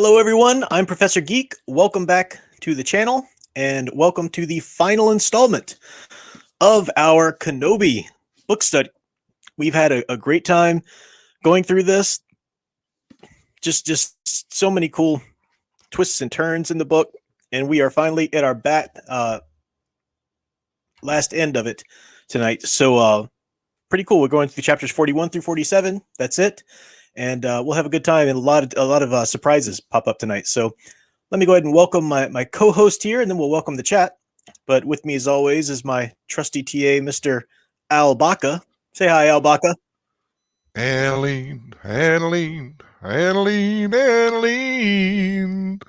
Hello, everyone. I'm Professor Geek. Welcome back to the channel, and welcome to the final installment of our Kenobi book study. We've had a great time going through this. Just so many cool twists and turns in the book, and we are finally at our last end of it tonight. So, pretty cool. We're going through chapters 41 through 47. That's it. And we'll have a good time, and a lot of surprises pop up tonight. So let me go ahead and welcome my co-host here, and then we'll welcome the chat. But with me, as always, is my trusty TA, Mr. Al Baca. Say hi, Al Baca. Adeline, Adeline, Adeline, Adeline.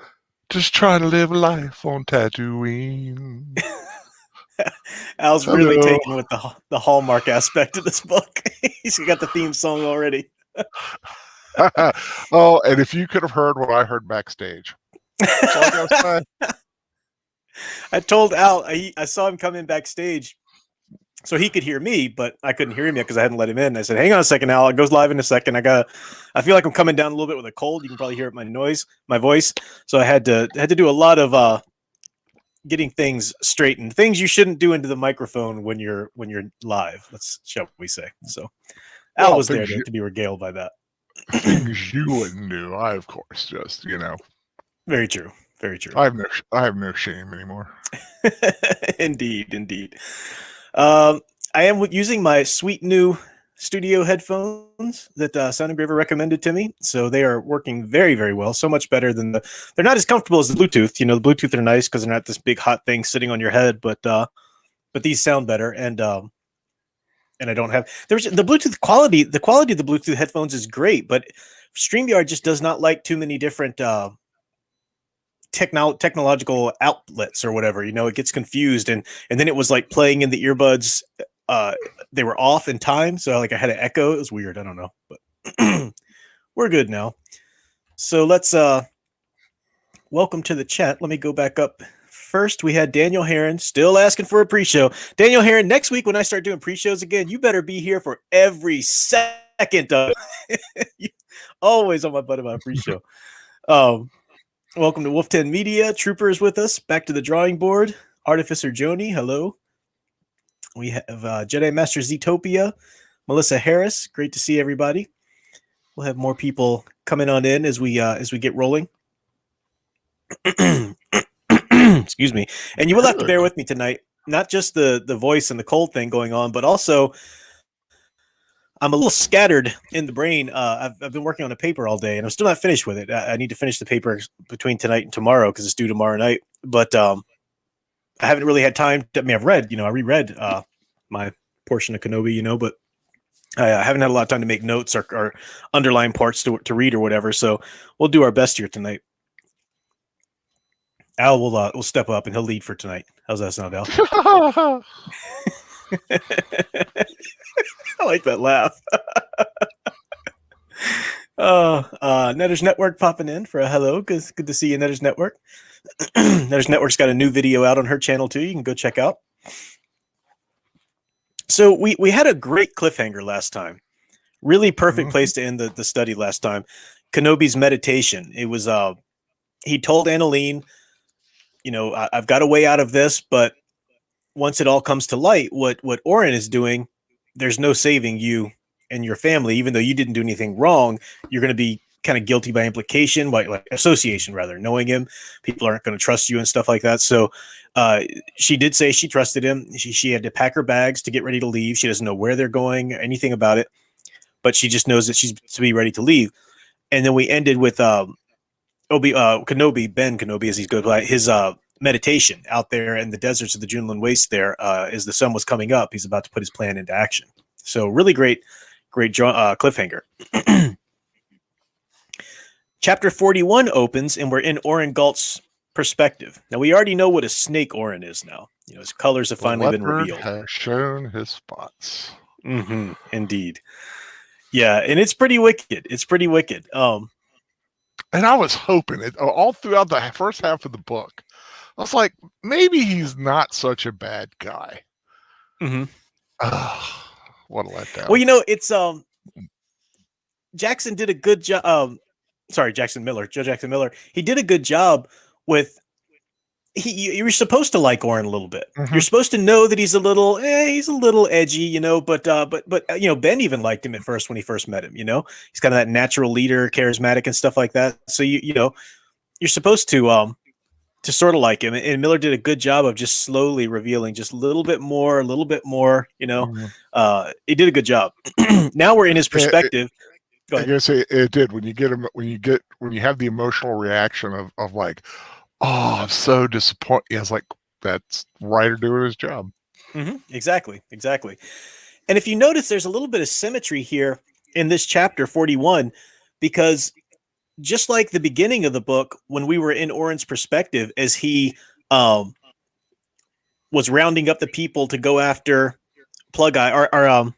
Just trying to live life on Tatooine. Al's Hello. really taken with the Hallmark aspect of this book. He's got the theme song already. Oh, and if you could have heard what I heard backstage. That's all I gotta say. I told Al, I saw him come in backstage so he could hear me, but I couldn't hear him yet because I hadn't let him in. I said, hang on a second, Al. It goes live in a second. I feel like I'm coming down a little bit with a cold. You can probably hear it in my voice. So I had to do a lot of getting things straightened, things you shouldn't do into the microphone when you're live. Shall we say. So Al was there to be regaled by that. Things you wouldn't do. I, of course, just, Very true. Very true. I have no shame anymore. Indeed. I am using my sweet new studio headphones that Sound Engraver recommended to me. So they are working very, very well. So much better than they're not as comfortable as the Bluetooth. You know, the Bluetooth are nice because they're not this big hot thing sitting on your head, but these sound better. And I don't have the Bluetooth quality. The quality of the Bluetooth headphones is great, but StreamYard just does not like too many different technological outlets or whatever. You know, it gets confused, and then it was like playing in the earbuds. They were off in time, so like I had an echo. It was weird. I don't know, but we're good now. So let's welcome to the chat. Let me go back up. First, we had Daniel Heron still asking for a pre-show. Daniel Heron, next week when I start doing pre-shows again, you better be here for every second of it. Always on my butt about a pre-show. Welcome to Wolf 10 Media. Trooper is with us. Back to the drawing board. Artificer Joni, hello. We have Jedi Master Zetopia, Melissa Harris. Great to see everybody. We'll have more people coming on in as we get rolling. Excuse me. And you will have to bear with me tonight. Not just the voice and the cold thing going on, but also I'm a little scattered in the brain. I've been working on a paper all day, and I'm still not finished with it. I need to finish the paper between tonight and tomorrow because it's due tomorrow night. But I haven't really had time to. I mean, I reread my portion of Kenobi, but I haven't had a lot of time to make notes or underline parts to read or whatever. So we'll do our best here tonight. Al will step up and he'll lead for tonight. How's that sound, Al? I like that laugh. Netters Network popping in for a hello. Good to see you, Netters Network. Netters Network's got a new video out on her channel too. You can go check out. So we had a great cliffhanger last time. Really perfect place to end the study last time. Kenobi's meditation. It was he told Annalene, I've got a way out of this, but once it all comes to light, what Oren is doing, there's no saving you and your family. Even though you didn't do anything wrong, you're going to be kind of guilty by implication, like association rather. Knowing him, people aren't going to trust you and stuff like that. So she did say she trusted him. She had to pack her bags to get ready to leave. She doesn't know where they're going, anything about it, but she just knows that she's to be ready to leave. And then we ended with Kenobi, Ben Kenobi, as he's good by his meditation out there in the deserts of the Junlin Waste there as the sun was coming up. He's about to put his plan into action. So really great cliffhanger. Chapter 41 opens, and we're in Oren Galt's perspective. Now, we already know what a snake Oren is now. His colors have finally been revealed. Has shown his spots. Indeed. Yeah, and it's pretty wicked. And I was hoping it all throughout the first half of the book. I was like, maybe he's not such a bad guy. What a letdown. Well, it's Jackson did a good job. sorry, Joe Jackson Miller, he did a good job with. You're supposed to like Oren a little bit. You're Mhm. supposed to know that he's a little edgy, you know. But you know, Ben even liked him at first when he first met him. You know, he's kind of that natural leader, charismatic and stuff like that. So you know, you're supposed to sort of like him. And Miller did a good job of just slowly revealing just a little bit more, you know. Mhm. He did a good job. Now we're in his It, perspective. Go I ahead. guess it did when you get him when you have the emotional reaction of like, oh, I'm so disappointed. Yeah, it's like that's writer doing his job. Exactly. And if you notice, there's a little bit of symmetry here in this chapter 41, because just like the beginning of the book, when we were in Oren's perspective, as he um, was rounding up the people to go after Plug Eye, or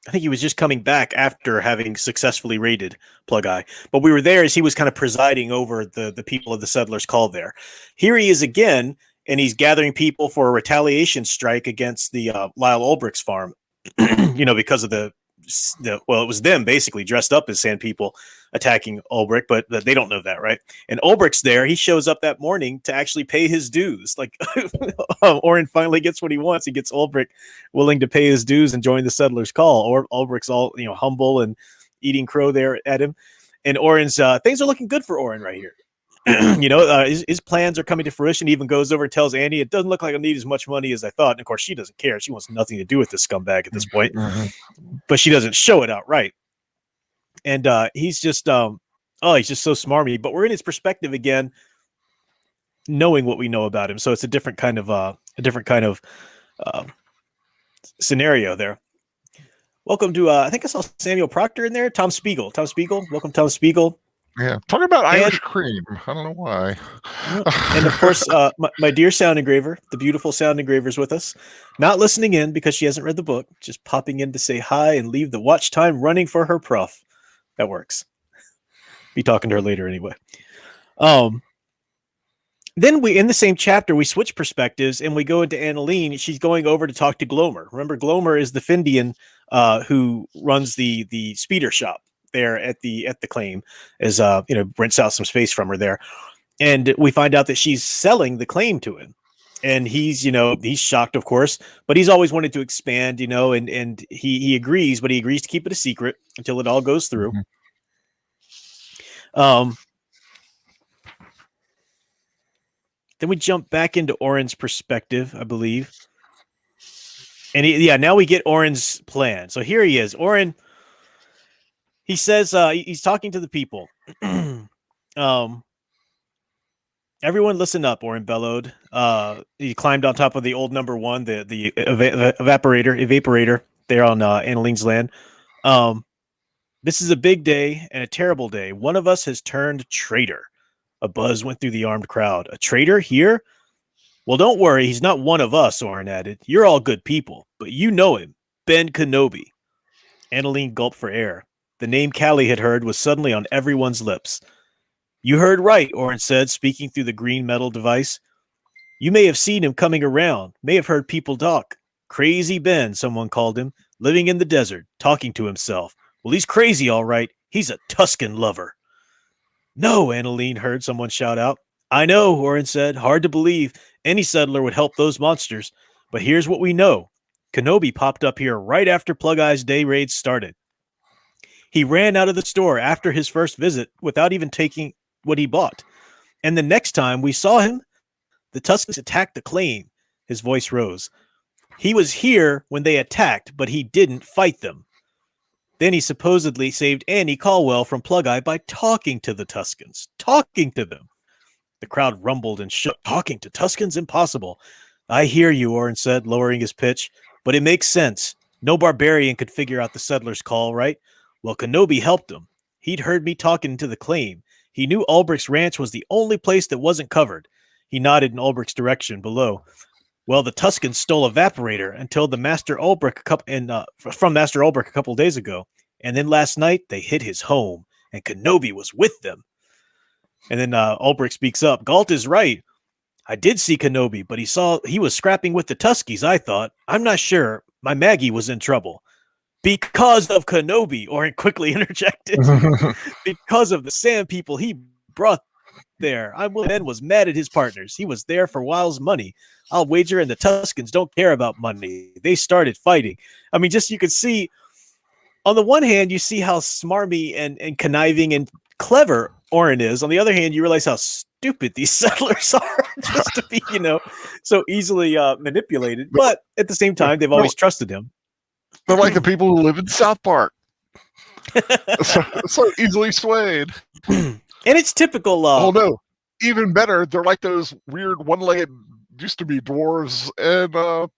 I think he was just coming back after having successfully raided Plug Eye. But we were there as he was kind of presiding over the people of the settlers' call there. Here he is again, and he's gathering people for a retaliation strike against the Lyle Ulbricht's farm. You know, because of well, it was them basically dressed up as sand people attacking Ulbricht, but they don't know that, right? And Ulbricht's there. He shows up that morning to actually pay his dues. Like Oren finally gets what he wants. He gets Ulbricht willing to pay his dues and join the settlers' call. Or Ulbricht's all, you know, humble and eating crow there at him. And Oren's things are looking good for Oren right here. You know, his plans are coming to fruition. He even goes over and tells Annie, it doesn't look like I need as much money as I thought. And of course, she doesn't care. She wants nothing to do with this scumbag at this point, Mhm. but she doesn't show it outright. And he's just, he's just so smarmy. But we're in his perspective again, knowing what we know about him. So it's a different kind of scenario there. Welcome to, I think I saw Samuel Proctor in there. Tom Spiegel. Welcome, Tom Spiegel. Yeah, talking about Irish cream. I don't know why. And of course, my dear sound engraver, the beautiful sound engraver's with us, not listening in because she hasn't read the book, just popping in to say hi and leave the watch time running for her prof. That works. Be talking to her later anyway. Then we, in the same chapter, we switch perspectives and we go into Annalene. She's going over to talk to Glomer. Remember, Glomer is the Findian who runs the speeder shop there at the claim, as you know, rents out some space from her there. And we find out that she's selling the claim to him. And he's, you know, he's shocked, of course, but he's always wanted to expand, you know, and he agrees, but he agrees to keep it a secret until it all goes through. Then we jump back into Oren's perspective, I believe. And now we get Oren's plan. So here he is. Oren, he says, he's talking to the people. Everyone listen up, Oren bellowed. He climbed on top of the old number one, the evaporator there on Annalene's land. This is a big day and a terrible day. One of us has turned traitor. A buzz went through the armed crowd. A traitor here? Well, don't worry. He's not one of us, Oren added. You're all good people, but you know him. Ben Kenobi. Annaline gulped for air. The name Callie had heard was suddenly on everyone's lips. You heard right, Oren said, speaking through the green metal device. You may have seen him coming around, may have heard people talk. Crazy Ben, someone called him, living in the desert, talking to himself. Well, he's crazy, all right. He's a Tuscan lover. No, Annaline heard someone shout out. I know, Oren said. Hard to believe. Any settler would help those monsters. But here's what we know. Kenobi popped up here right after Plug Eye's day raids started. He ran out of the store after his first visit without even taking what he bought. And the next time we saw him, the Tuscans attacked the claim. His voice rose. He was here when they attacked, but he didn't fight them. Then he supposedly saved Annie Caldwell from Plug Eye by talking to the Tuscans. Talking to them. The crowd rumbled and shook. Talking to Tuscans? Impossible. I hear you, Oren said, lowering his pitch. But it makes sense. No barbarian could figure out the settlers' call, right? Well, Kenobi helped him. He'd heard me talking to the claim. He knew Ulbricht's ranch was the only place that wasn't covered. He nodded in Ulbricht's direction below. Well, the Tuscans stole Evaporator until the Master Ulbricht from Master Ulbricht a couple of days ago. And then last night, they hit his home, and Kenobi was with them. And then Ulbricht speaks up. Galt is right. I did see Kenobi, but he was scrapping with the Tuskies, I thought. I'm not sure. My Maggie was in trouble. Because of Kenobi, Orin quickly interjected. Because of the Sand people he brought there. I'm willing. Ben was mad at his partners. He was there for Wiles' money. I'll wager, and the Tuscans don't care about money. They started fighting. I mean, just you could see, on the one hand, you see how smarmy and conniving and clever Orin is. On the other hand, you realize how stupid these settlers are, just to be, so easily manipulated. But at the same time, they've always trusted him. They're like the people who live in South Park. so easily swayed. And it's typical. Oh no, even better. They're like those weird one-legged, used to be dwarves and the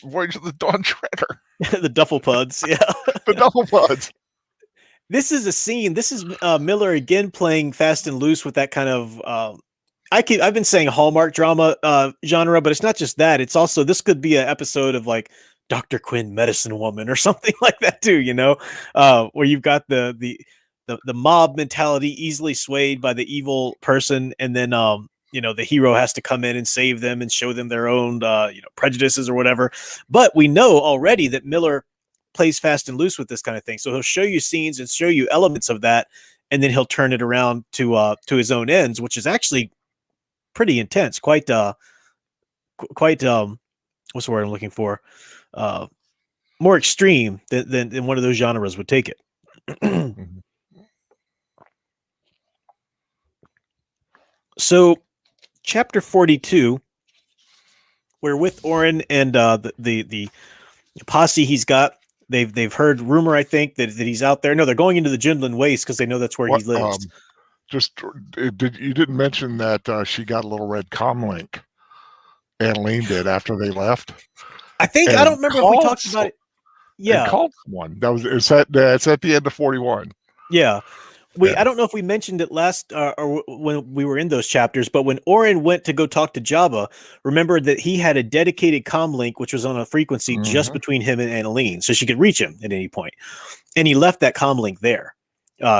Voyage of the Dawn Treader. The Dufflepuds, yeah. The Dufflepuds. This is a scene. This is Miller again playing fast and loose with that kind of. I've been saying Hallmark drama genre, but it's not just that. It's also, this could be an episode of like Dr. Quinn, Medicine Woman, or something like that too. Where you've got the mob mentality, easily swayed by the evil person, and then the hero has to come in and save them and show them their own prejudices or whatever. But we know already that Miller plays fast and loose with this kind of thing. So he'll show you scenes and show you elements of that, and then he'll turn it around to his own ends, which is actually pretty intense. Quite what's the word I'm looking for? More extreme than one of those genres would take it. So, chapter 42, we're with Orin and the posse he's got. They've heard rumor, I think, that he's out there. No, they're going into the Jindlin Waste because they know that's where he lives. You didn't mention that she got a little red comlink. Annalene did after they left. I think I don't remember if we talked about it. Yeah, called one. It's at the end of 41. Yeah. I don't know if we mentioned it last or when we were in those chapters, but when Orin went to go talk to Jabba, remember that he had a dedicated comm link, which was on a frequency just between him and Annalene, so she could reach him at any point. And he left that comm link there.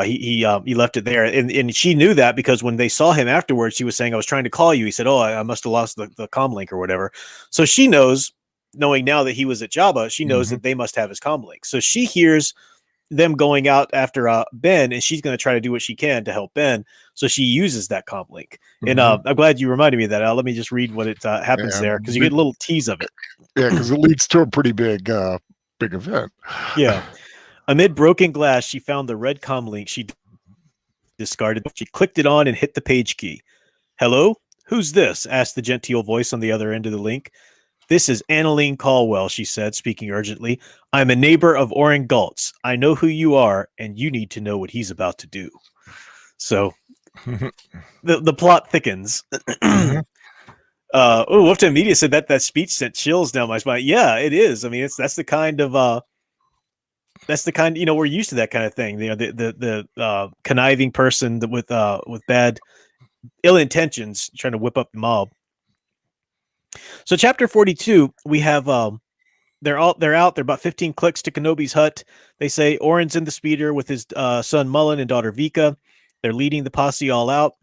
He left it there, and she knew that because when they saw him afterwards, she was saying, "I was trying to call you." He said, "Oh, I must have lost the comm link or whatever." So she knows, knowing now that he was at Jabba, she knows that they must have his comm link. So she hears them going out after Ben, and she's going to try to do what she can to help Ben. So she uses that comm link. And I'm glad you reminded me of that, Al. Let me just read what it happens there, because you get a little tease of it. Yeah, because it leads to a pretty big event. Yeah. Amid broken glass, she found the red comm link she discarded. She clicked it on and hit the page key. "Hello? Who's this?" asked the genteel voice on the other end of the link. "This is Annalene Caldwell," she said, speaking urgently. "I'm a neighbor of Orin Galt's. I know who you are, and you need to know what he's about to do." So the plot thickens. Wolfton Media said that speech sent chills down my spine. Yeah, it is. I mean, that's the kind of we're used to that kind of thing. The conniving person with bad ill intentions trying to whip up the mob. So chapter 42, we have they're out. They're about 15 clicks to Kenobi's hut. They say Orin's in the speeder with his son Mullen and daughter Vika. They're leading the posse all out.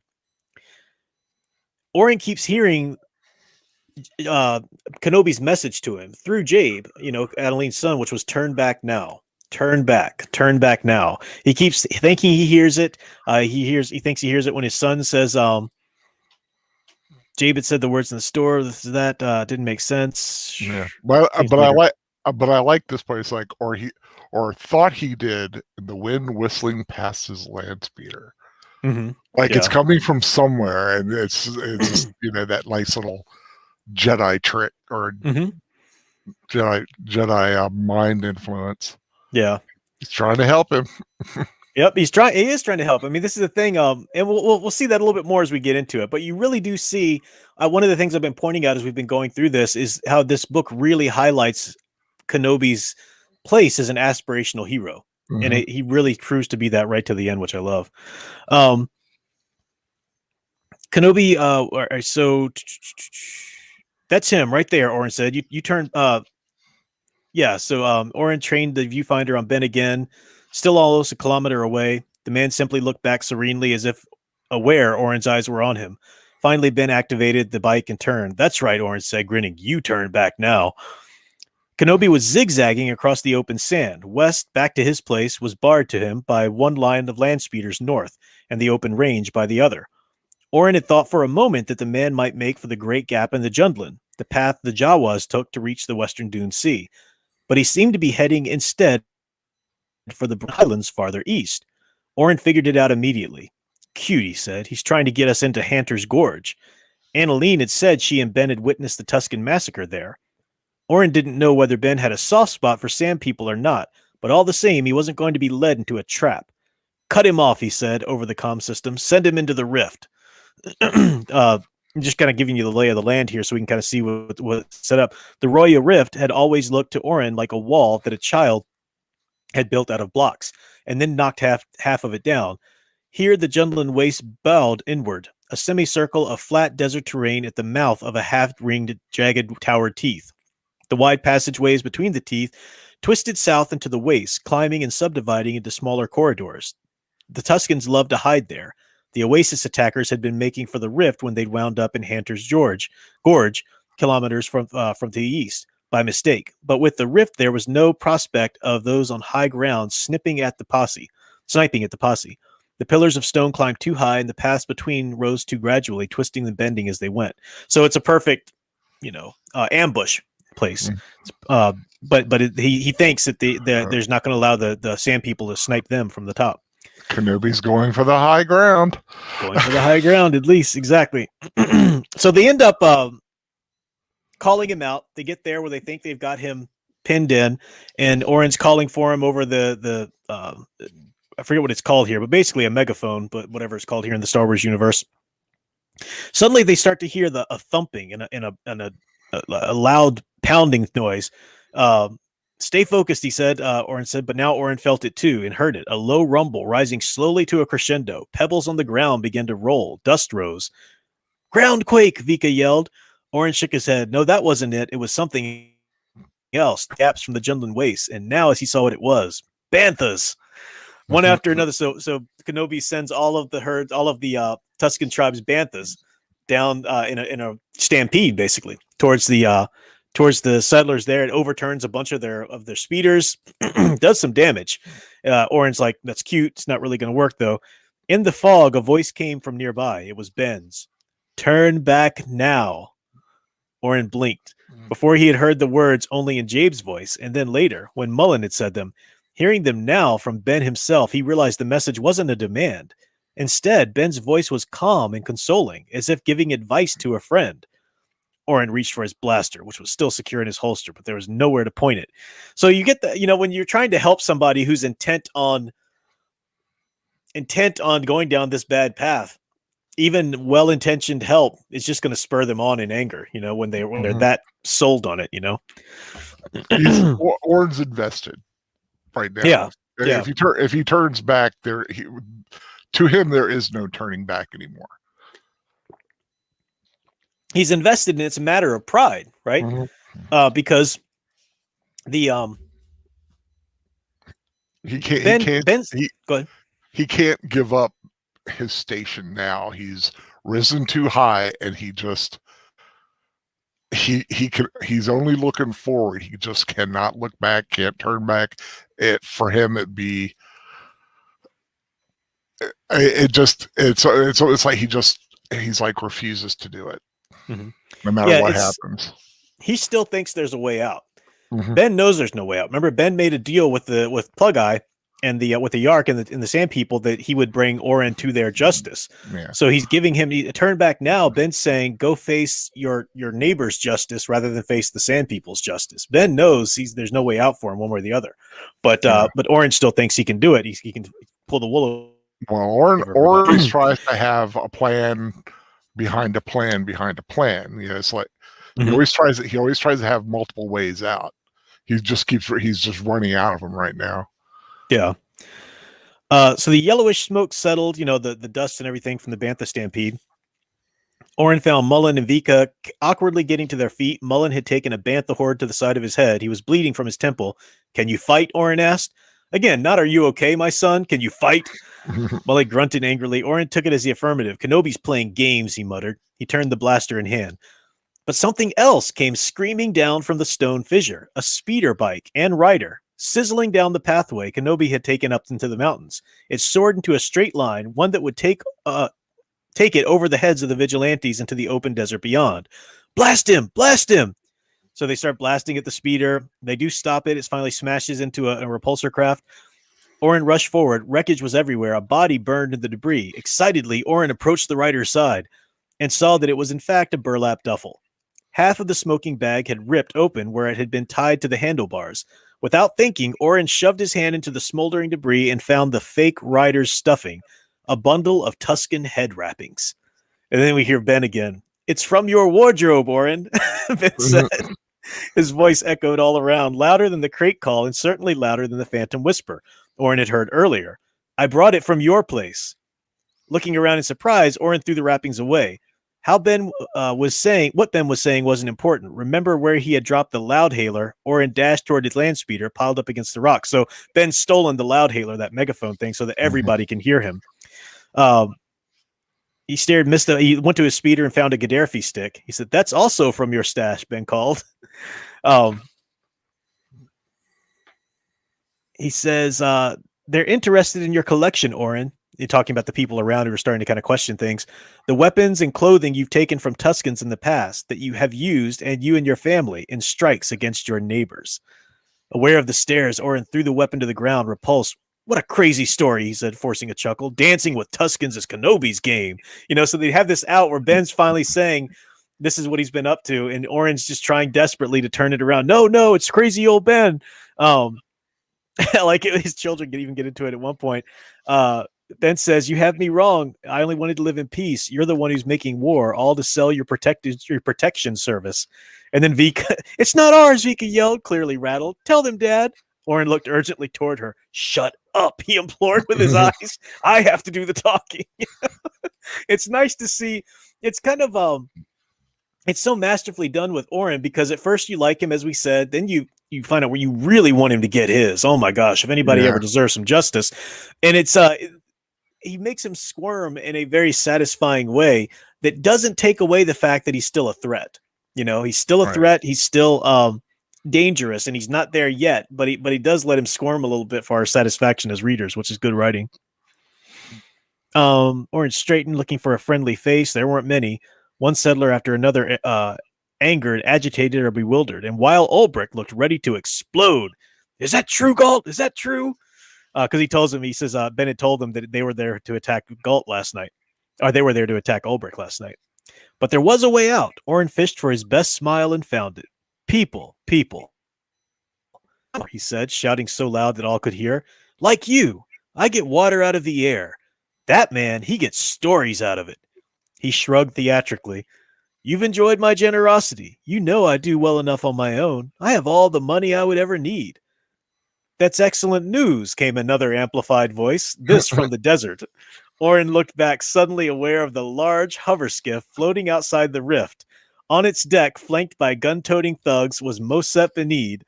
Orin keeps hearing Kenobi's message to him through Jabe, Adeline's son, which was "turn back now. Turn back now." He keeps thinking he hears it. He thinks he hears it when his son says, Jabe had said the words in the store. That didn't make sense. Yeah, but I like this place. Like, or thought he did. The wind whistling past his land speeder. It's coming from somewhere, and it's just, that nice little Jedi trick or Jedi mind influence. Yeah, he's trying to help him. Yep, he is trying to help. I mean, this is the thing, and we'll see that a little bit more as we get into it. But you really do see one of the things I've been pointing out as we've been going through this is how this book really highlights Kenobi's place as an aspirational hero, and he really proves to be that right to the end, which I love. Kenobi, so that's him right there. Orin said, "You turn." Yeah, so Orin trained the viewfinder on Ben again. Still almost a kilometer away, the man simply looked back serenely as if aware Orin's eyes were on him. Finally, Ben activated the bike and turned. "That's right," Orin said, grinning. "You turn back now." Kenobi was zigzagging across the open sand. West, back to his place, was barred to him by one line of land speeders north, and the open range by the other. Oren had thought for a moment that the man might make for the great gap in the Jundland, the path the Jawas took to reach the western Dune Sea. But he seemed to be heading instead for the highlands farther east. Oren figured it out immediately. Cute, he said. He's trying to get us into Hanter's Gorge. Annaline had said she and Ben had witnessed the Tusken massacre there. Oren didn't know whether Ben had a soft spot for Sand People or not, but all the same, he wasn't going to be led into a trap. Cut him off, he said, over the comm system. Send him into the rift. I'm just kind of giving you the lay of the land here so we can kind of see what's set up. The Roya Rift had always looked to Oren like a wall that a child had built out of blocks, and then knocked half of it down. Here the Jundland waste bowed inward, a semicircle of flat desert terrain at the mouth of a half-ringed, jagged towered teeth. The wide passageways between the teeth twisted south into the waste, climbing and subdividing into smaller corridors. The Tuskens loved to hide there. The Oasis attackers had been making for the rift when they'd wound up in Hanter's Gorge, kilometers from the east, by mistake. But with the rift, there was no prospect of those on high ground sniping at the posse. The pillars of stone climbed too high, and the paths between rose too gradually, twisting and bending as they went. So it's a perfect, ambush place. But he thinks that there's not going to allow the Sand People to snipe them from the top. Kenobi's going for the high ground. Going for the high ground, at least. Exactly. So they end up calling him out. They get there where they think they've got him pinned in, and Oren's calling for him over the I forget what it's called here, but basically a megaphone, but whatever it's called here in the Star Wars universe. Suddenly they start to hear a thumping and a loud pounding noise. Stay focused, he said, Oren said, but now Oren felt it too and heard it, a low rumble rising slowly to a crescendo. Pebbles on the ground began to roll. Dust rose. Groundquake, Vika yelled. Oren shook his head. No, that wasn't it. It was something else. Gaps from the Jundland waste. And now as he saw what it was, banthas. One after another. So Kenobi sends all of the herds, all of the Tusken tribes banthas down in a stampede, basically, towards the settlers there. It overturns a bunch of their speeders, does some damage. Oren's like, that's cute. It's not really going to work, though. In the fog, a voice came from nearby. It was Ben's. Turn back now. Oren blinked. Before he had heard the words only in Jabe's voice, and then later, when Mullen had said them. Hearing them now from Ben himself, he realized the message wasn't a demand. Instead, Ben's voice was calm and consoling, as if giving advice to a friend. Oren reached for his blaster, which was still secure in his holster, but there was nowhere to point it. So you get when you're trying to help somebody who's intent on going down this bad path, even well-intentioned help is just going to spur them on in anger, when they're that sold on it, Oren's invested right now. Yeah. If he turns back, to him there is no turning back anymore. He's invested, and it's a matter of pride, right? Because the go ahead. He can't give up his station now. He's risen too high, and he's only looking forward. He just cannot look back, can't turn back. For him it's like he's like refuses to do it. No matter what happens. He still thinks there's a way out. Ben knows there's no way out. Remember, Ben made a deal with Plug Eye and with the Yark and the Sand People that he would bring Oren to their justice. Yeah. So he's giving him a turn back now. Ben's saying, go face your neighbor's justice rather than face the Sand People's justice. Ben knows there's no way out for him one way or the other. But Oren still thinks he can do it. He can pull the wool. Well, Oren tries to have a plan behind a plan behind a plan. It's like he always tries to have multiple ways out. He's just running out of them right now. Yeah. So the yellowish smoke settled, the dust and everything from the Bantha stampede. Oren found Mullen and Vika awkwardly getting to their feet. Mullen had taken a Bantha horde to the side of his head. He was bleeding from his temple. Can you fight? Oren asked. Again, not are you okay, my son? Can you fight? Mullen grunted angrily. Oren took it as the affirmative. Kenobi's playing games, he muttered. He turned the blaster in hand. But something else came screaming down from the stone fissure, a speeder bike and rider. Sizzling down the pathway Kenobi had taken up into the mountains. It soared into a straight line, one that would take it over the heads of the vigilantes into the open desert beyond. Blast him! Blast him! So they start blasting at the speeder. They do stop it. It finally smashes into a repulsor craft. Orin rushed forward. Wreckage was everywhere. A body burned in the debris. Excitedly, Orin approached the rider's side and saw that it was in fact a burlap duffel. Half of the smoking bag had ripped open where it had been tied to the handlebars. Without thinking, Orin shoved his hand into the smoldering debris and found the fake rider's stuffing, a bundle of Tusken head wrappings. And then we hear Ben again. It's from your wardrobe, Orin, Ben said. His voice echoed all around, louder than the crate call and certainly louder than the phantom whisper Orin had heard earlier. I brought it from your place. Looking around in surprise, Orin threw the wrappings away. What Ben was saying wasn't important. Remember where he had dropped the loudhailer? Orin dashed toward his land speeder, piled up against the rock. So Ben's stolen the loudhailer, that megaphone thing, so that everybody can hear him. He he went to his speeder and found a Gaddafi stick. He said, "That's also from your stash," Ben called. He says, they're interested in your collection, Orin. You're talking about the people around who are starting to kind of question things. The weapons and clothing you've taken from Tuskens in the past that you have used, and you and your family, in strikes against your neighbors. Aware of the stares, Orin threw the weapon to the ground, repulsed. What a crazy story, he said, forcing a chuckle. Dancing with Tuskens is Kenobi's game. So they have this out where Ben's finally saying this is what he's been up to, and Orin's just trying desperately to turn it around. No, it's crazy old Ben. Like his children can even get into it at one point. Ben says, you have me wrong. I only wanted to live in peace. You're the one who's making war, all to sell your protection service. And then Vika, it's not ours, Vika yelled, clearly rattled. Tell them, Dad. Orin looked urgently toward her. Shut up, he implored with his eyes. I have to do the talking. It's nice to see. It's kind of it's so masterfully done with Orin, because at first you like him, as we said, then you find out where you really want him to get his. Oh my gosh, if anybody ever deserves some justice. And it's he makes him squirm in a very satisfying way that doesn't take away the fact that he's still a threat. He's still a threat. He's still dangerous, and he's not there yet, but he does let him squirm a little bit for our satisfaction as readers, which is good writing. Orin straightened, looking for a friendly face. There weren't many. One settler after another angered, agitated, or bewildered, and while Ulbrich looked ready to explode. Is that true, Galt? Is that true? Because he says Ben had told them that they were there to attack Galt last night, or they were there to attack Ulbrich last night. But there was a way out. Orin fished for his best smile and found it. People, he said, shouting so loud that all could hear. Like you, I get water out of the air. That man, he gets stories out of it. He shrugged theatrically. You've enjoyed my generosity. You know I do well enough on my own. I have all the money I would ever need. That's excellent news, came another amplified voice, this from the desert. Orin looked back, suddenly aware of the large hover skiff floating outside the rift. On its deck, flanked by gun-toting thugs, was Mosep Benid.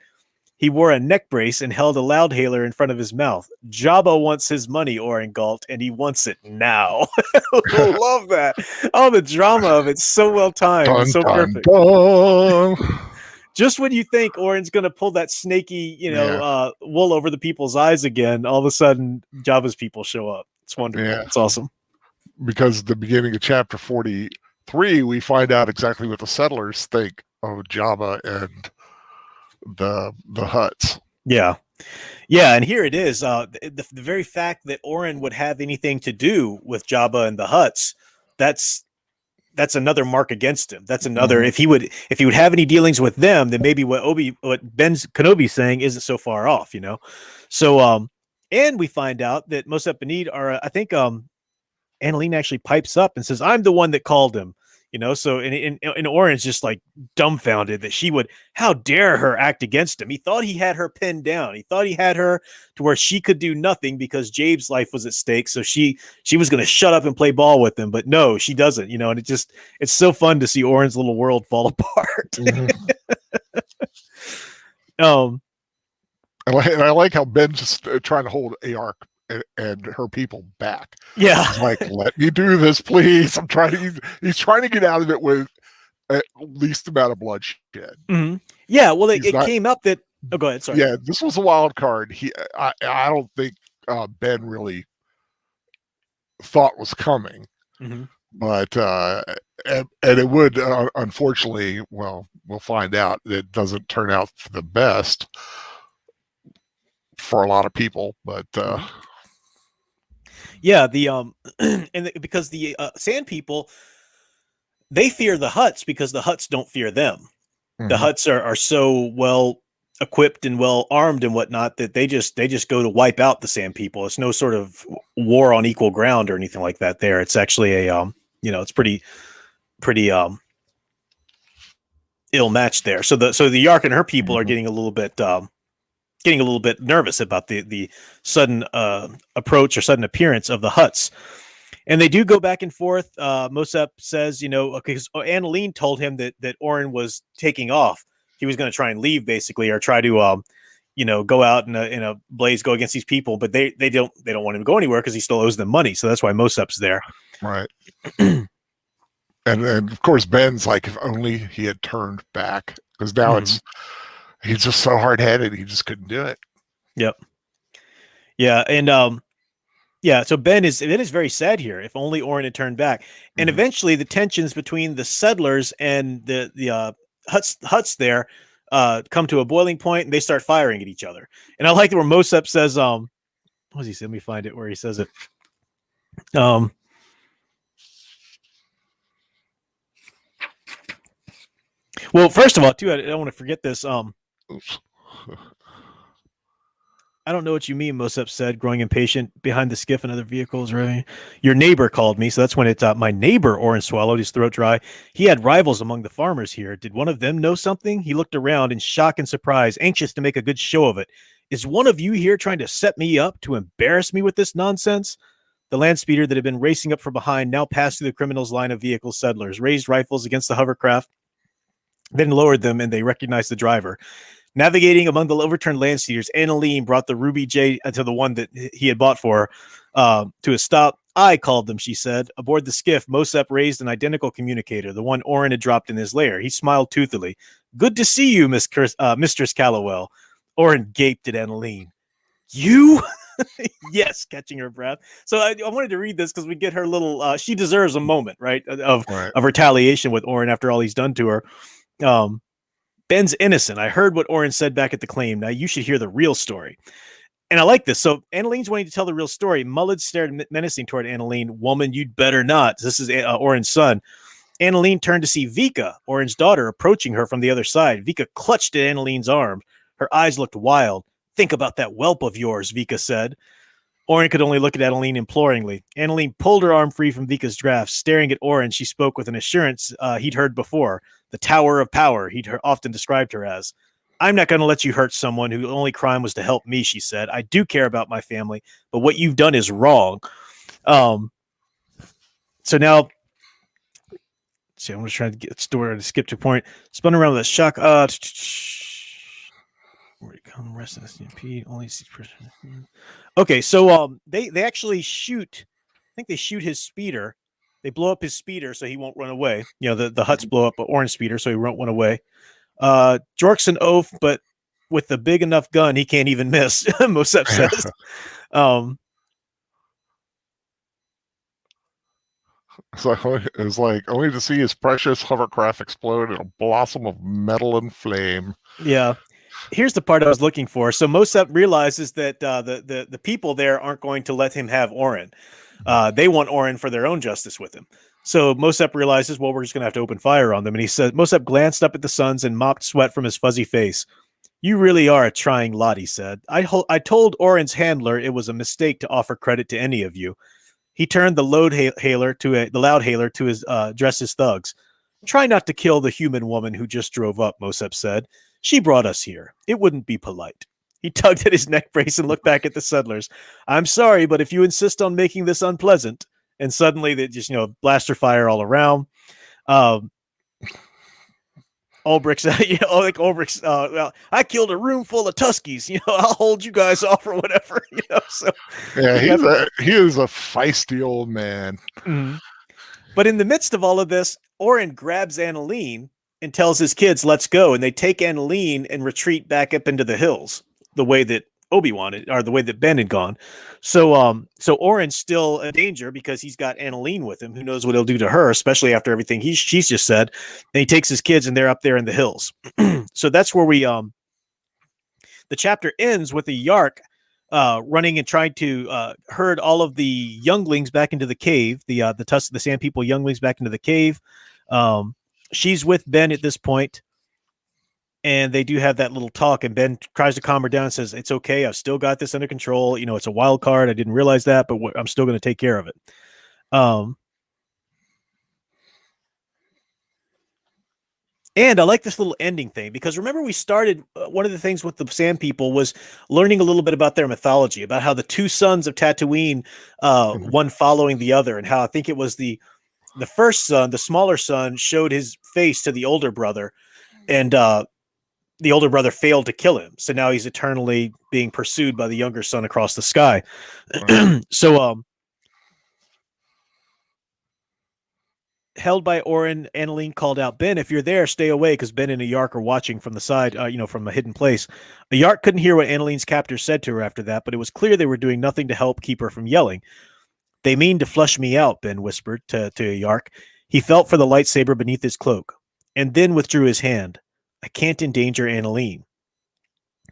He wore a neck brace and held a loudhailer in front of his mouth. Jabba wants his money, Orin Galt, and he wants it now. Love that. Oh, the drama of it's so well timed. Dun, so dun, perfect. Dun. Just when you think Orin's going to pull that snaky, wool over the people's eyes again, all of a sudden Jabba's people show up. It's wonderful. Yeah. It's awesome. Because at the beginning of chapter 43, we find out exactly what the settlers think of Jabba and the Hutts. Yeah. And here it is. The very fact that Orin would have anything to do with Jabba and the Hutts, that's another mark against him. That's another. If he would have any dealings with them, then maybe what Ben Kenobi's saying isn't so far off. So and we find out that Mosep Benid are, I think Annalene actually pipes up and says, I'm the one that called him. So and Orin's just like dumbfounded that she would, how dare her act against him. He thought he had her pinned down. He thought he had her to where she could do nothing because Jabe's life was at stake. So she was going to shut up and play ball with him, but no, she doesn't, and it's so fun to see Orin's little world fall apart. I like how Ben's just trying to hold Aark and her people back. Yeah. He's like, let me do this, please. He's trying to get out of it with least amount of bloodshed. Mm-hmm. Yeah, well, it came up that. Oh, go ahead. Sorry. Yeah, this was a wild card. I don't think Ben really thought was coming, but and it would unfortunately. Well, we'll find out. It doesn't turn out for the best for a lot of people, but yeah, because the Sand People, they fear the Hutts because the Hutts don't fear them. The Hutts are so well equipped and well armed and whatnot that they just go to wipe out the Sand People. It's no sort of war on equal ground or anything like that. There, it's actually a it's pretty ill matched there. So the Yark and her people are getting a little bit nervous about the sudden approach or sudden appearance of the Hutts. And they do go back and forth. Mosep says, because Annalene told him that Oren was taking off. He was going to try and leave, basically, or try to, go out in a blaze, go against these people. But they don't want him to go anywhere because he still owes them money. So that's why Mosep's there. Right. and of course Ben's like, if only he had turned back, because now he's just so hard headed. He just couldn't do it. Yep. Yeah, and yeah, so Ben is very sad here. If only Oren had turned back. And eventually the tensions between the settlers and the Hutts there come to a boiling point, and they start firing at each other. And I like where Mosep says, what does he say? Let me find it where he says it. Well, first of all, too, I don't want to forget this. I don't know what you mean, Mosep said, growing impatient behind the skiff and other vehicles. Right? Your neighbor called me, so that's when my neighbor, Oren swallowed, his throat dry. He had rivals among the farmers here. Did one of them know something? He looked around in shock and surprise, anxious to make a good show of it. Is one of you here trying to set me up, to embarrass me with this nonsense? The land speeder that had been racing up from behind now passed through the criminals' line of vehicle settlers, raised rifles against the hovercraft, then lowered them, and they recognized the driver. Navigating among the overturned land speeders, Annalene brought the Ruby J to the one that he had bought for her to a stop. I called them, she said. Aboard the skiff, Mosep raised an identical communicator, the one Oren had dropped in his lair. He smiled toothily. Good to see you, Mistress Callowell. Oren gaped at Annalene. You? Yes, catching her breath. So I wanted to read this because we get her little, she deserves a moment, right, of retaliation with Oren after all he's done to her. Ben's innocent. I heard what Oren said back at the claim. Now you should hear the real story. And I like this. So Annalene's wanting to tell the real story. Mullid stared menacing toward Annalene. Woman, you'd better not. This is Oren's son. Annalene turned to see Vika, Oren's daughter, approaching her from the other side. Vika clutched at Annalene's arm. Her eyes looked wild. Think about that whelp of yours, Vika said. Oren could only look at Annalene imploringly. Annalene pulled her arm free from Vika's grasp. Staring at Oren, she spoke with an assurance he'd heard before. The Tower of Power, he'd often described her as. I'm not going to let you hurt someone whose only crime was to help me, she said. I do care about my family, but what you've done is wrong. So now, see, I'm just trying to get story to skip to a point. Spun around with a shock. Where you come, rest in the stampede. Only see person. Okay, so they actually shoot. I think they shoot his speeder. They blow up his speeder so he won't run away. The Hutts blow up an orange speeder so he won't run away. Jork's an oaf, but with a big enough gun, he can't even miss, Mosep says. It's like only to see his precious hovercraft explode in a blossom of metal and flame. Yeah. Here's the part I was looking for. So Mosep realizes that the people there aren't going to let him have Oren. They want Oren for their own justice with him. So Mosep realizes, well, we're just going to have to open fire on them. And he said, Mosep glanced up at the sons and mopped sweat from his fuzzy face. You really are a trying lot, he said. I told Oren's handler it was a mistake to offer credit to any of you. He turned the loud hailer to his address his thugs. Try not to kill the human woman who just drove up, Mosep said. She brought us here. It wouldn't be polite. He tugged at his neck brace and looked back at the settlers. I'm sorry, but if you insist on making this unpleasant. And suddenly they just, blaster fire all around. Ulbricht's, Ulbricht's, well, I killed a room full of Tuskies. I'll hold you guys off or whatever. So yeah, he is a feisty old man. Mm-hmm. But in the midst of all of this, Oren grabs Annalene and tells his kids, let's go. And they take Annalene and retreat back up into the hills the way that Obi-Wan or the way that Ben had gone. So Oren's still a danger because he's got Annalene with him. Who knows what he'll do to her, especially after everything she's just said. And he takes his kids and they're up there in the hills. So that's where the chapter ends with a Yark running and trying to herd all of the younglings back into the cave, the Sand People younglings back into the cave. She's with Ben at this point, and they do have that little talk, and Ben tries to calm her down and says, it's okay, I've still got this under control. It's a wild card. I didn't realize that, but I'm still going to take care of it. And I like this little ending thing because remember we started, one of the things with the Sand People was learning a little bit about their mythology, about how the two sons of Tatooine, one following the other, and how I think it was the first son, the smaller son, showed his face to the older brother, and the older brother failed to kill him. So now he's eternally being pursued by the younger son across the sky. So held by Oren, Annalene called out, Ben, if you're there, stay away, because Ben and a Yark are watching from the side, from a hidden place. A Yark couldn't hear what Annalene's captors said to her after that, but it was clear they were doing nothing to help keep her from yelling. They mean to flush me out, Ben whispered to a Yark. He felt for the lightsaber beneath his cloak, and then withdrew his hand. I can't endanger Annalene.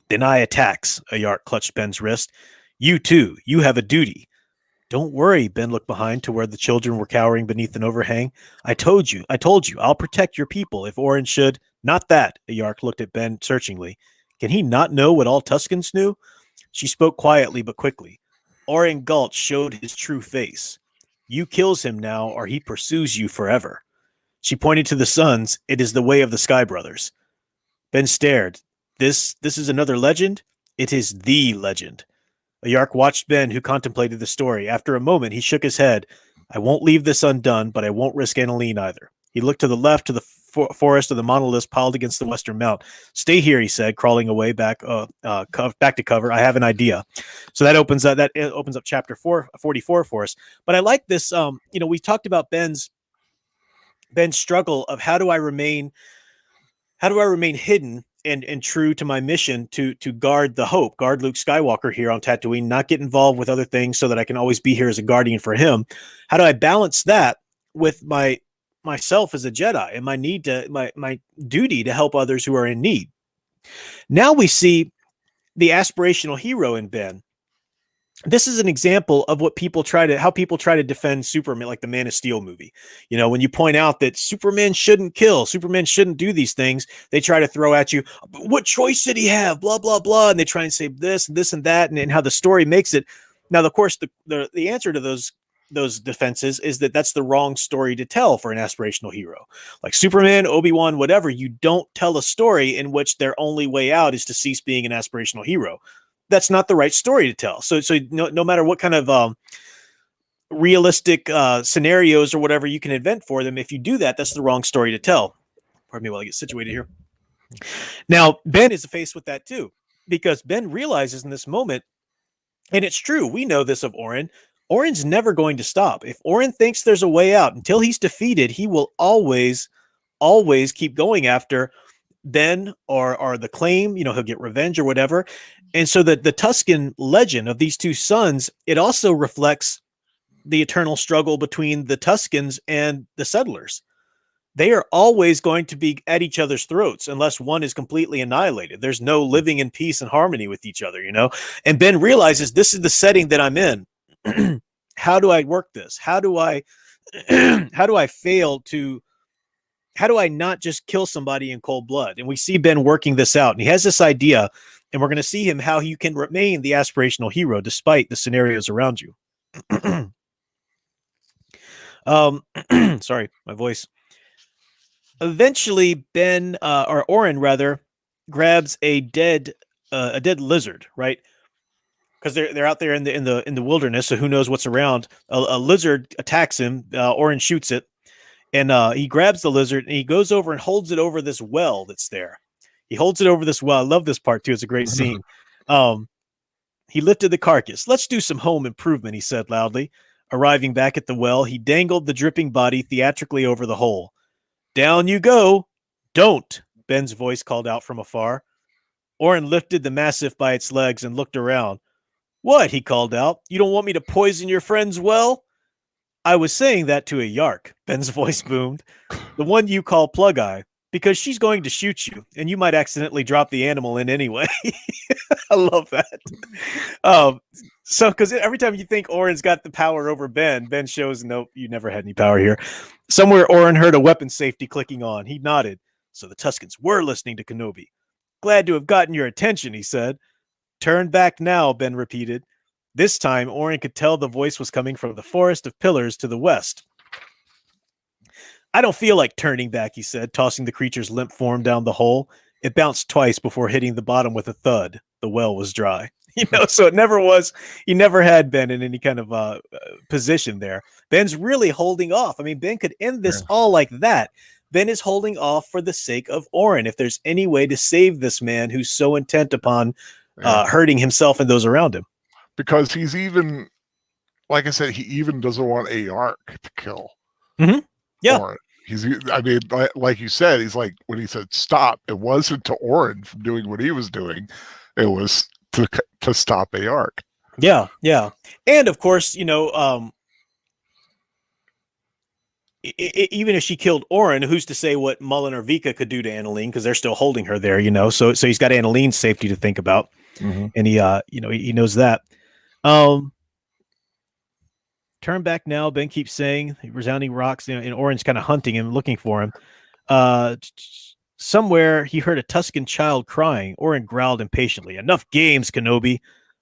Deny attacks, a Yark clutched Ben's wrist. You too, you have a duty. Don't worry, Ben looked behind to where the children were cowering beneath an overhang. I told you, I'll protect your people if Oren should. Not that, a Yark looked at Ben searchingly. Can he not know what all Tuskens knew? She spoke quietly but quickly. Oren Gulch showed his true face. You kills him now, or he pursues you forever. She pointed to the sons. It is the way of the Sky Brothers. Ben stared. This is another legend? It is the legend. A Yark watched Ben, who contemplated the story. After a moment, he shook his head. I won't leave this undone, but I won't risk Annalene either. He looked to the left, to the forest of the monoliths piled against the western mount. Stay here, he said, crawling away back to cover. I have an idea. So that opens up chapter 44 for us. But I like this. We talked about Ben's struggle of how do I remain hidden and true to my mission to guard guard Luke Skywalker here on Tatooine, not get involved with other things so that I can always be here as a guardian for him. How do I balance that with myself as a Jedi and my need to my duty to help others who are in need? Now we see the aspirational hero in Ben. This is an example of how people try to defend Superman, like the Man of Steel movie. When you point out that Superman shouldn't kill, Superman shouldn't do these things, they try to throw at you, what choice did he have? Blah, blah, blah. And they try and say this and that, and how the story makes it. Now, of course, the answer to those defenses is that that's the wrong story to tell for an aspirational hero. Like Superman, Obi-Wan, whatever, you don't tell a story in which their only way out is to cease being an aspirational hero. That's not the right story to tell. So no matter what kind of realistic scenarios or whatever you can invent for them, if you do that, that's the wrong story to tell. Pardon me while I get situated here. Now, Ben is faced with that too, because Ben realizes in this moment, and it's true, we know this of Oren, Oren's never going to stop. If Oren thinks there's a way out, until he's defeated, he will always keep going after Ben or the claim, he'll get revenge or whatever. And so the Tusken legend of these two sons, it also reflects the eternal struggle between the Tuskens and the settlers. They are always going to be at each other's throats unless one is completely annihilated. There's no living in peace and harmony with each other, And Ben realizes this is the setting that I'm in. How do I work this? How do I how do I not just kill somebody in cold blood? And we see Ben working this out, and he has this idea, and we're going to see him how you can remain the aspirational hero despite the scenarios around you. Sorry, my voice. Eventually, Ben or Oren rather grabs a dead lizard, right? Because they're out there in the wilderness, so who knows what's around? A lizard attacks him. Oren shoots it. And he grabs the lizard and he goes over and holds it over this well that's there. He holds it over this well. I love this part too. It's a great scene. He lifted the carcass. Let's do some home improvement, he said loudly. Arriving back at the well, he dangled the dripping body theatrically over the hole. "Down you go." "Don't," Ben's voice called out from afar. Orin lifted the mastiff by its legs and looked around. "What?" he called out. "You don't want me to poison your friend's well?" "I was saying that to a Yark," Ben's voice boomed. "The one you call Plug Eye, because she's going to shoot you, and you might accidentally drop the animal in anyway." I love that. So, because every time you think Orin's got the power over Ben, Ben shows, nope, you never had any power here. Somewhere, Orin heard a weapon safety clicking on. He nodded. So the Tuskens were listening to Kenobi. "Glad to have gotten your attention," he said. "Turn back now," Ben repeated. This time, Orin could tell the voice was coming from the forest of pillars to the west. "I don't feel like turning back," he said, tossing the creature's limp form down the hole. It bounced twice before hitting the bottom with a thud. The well was dry. So it never was. He never had Ben in any kind of position there. Ben's really holding off. I mean, Ben could end this all like that. Ben is holding off for the sake of Orin. If there's any way to save this man who's so intent upon hurting himself and those around him. Because he's even, like I said, he even doesn't want a Yark to kill. Mm-hmm. Yeah. Orin. I mean, like you said, he's like, when he said stop, it wasn't to Orin from doing what he was doing. It was to stop a Yark. Yeah, yeah. And of course, even if she killed Orin, who's to say what Mullen or Vika could do to Annalene, because they're still holding her there, so he's got Annalene's safety to think about. Mm-hmm. And he knows that. Turn back now, Ben keeps saying, resounding rocks, and Orin's kind of hunting him, looking for him. Somewhere he heard a Tusken child crying. Orin growled impatiently. "Enough games, Kenobi."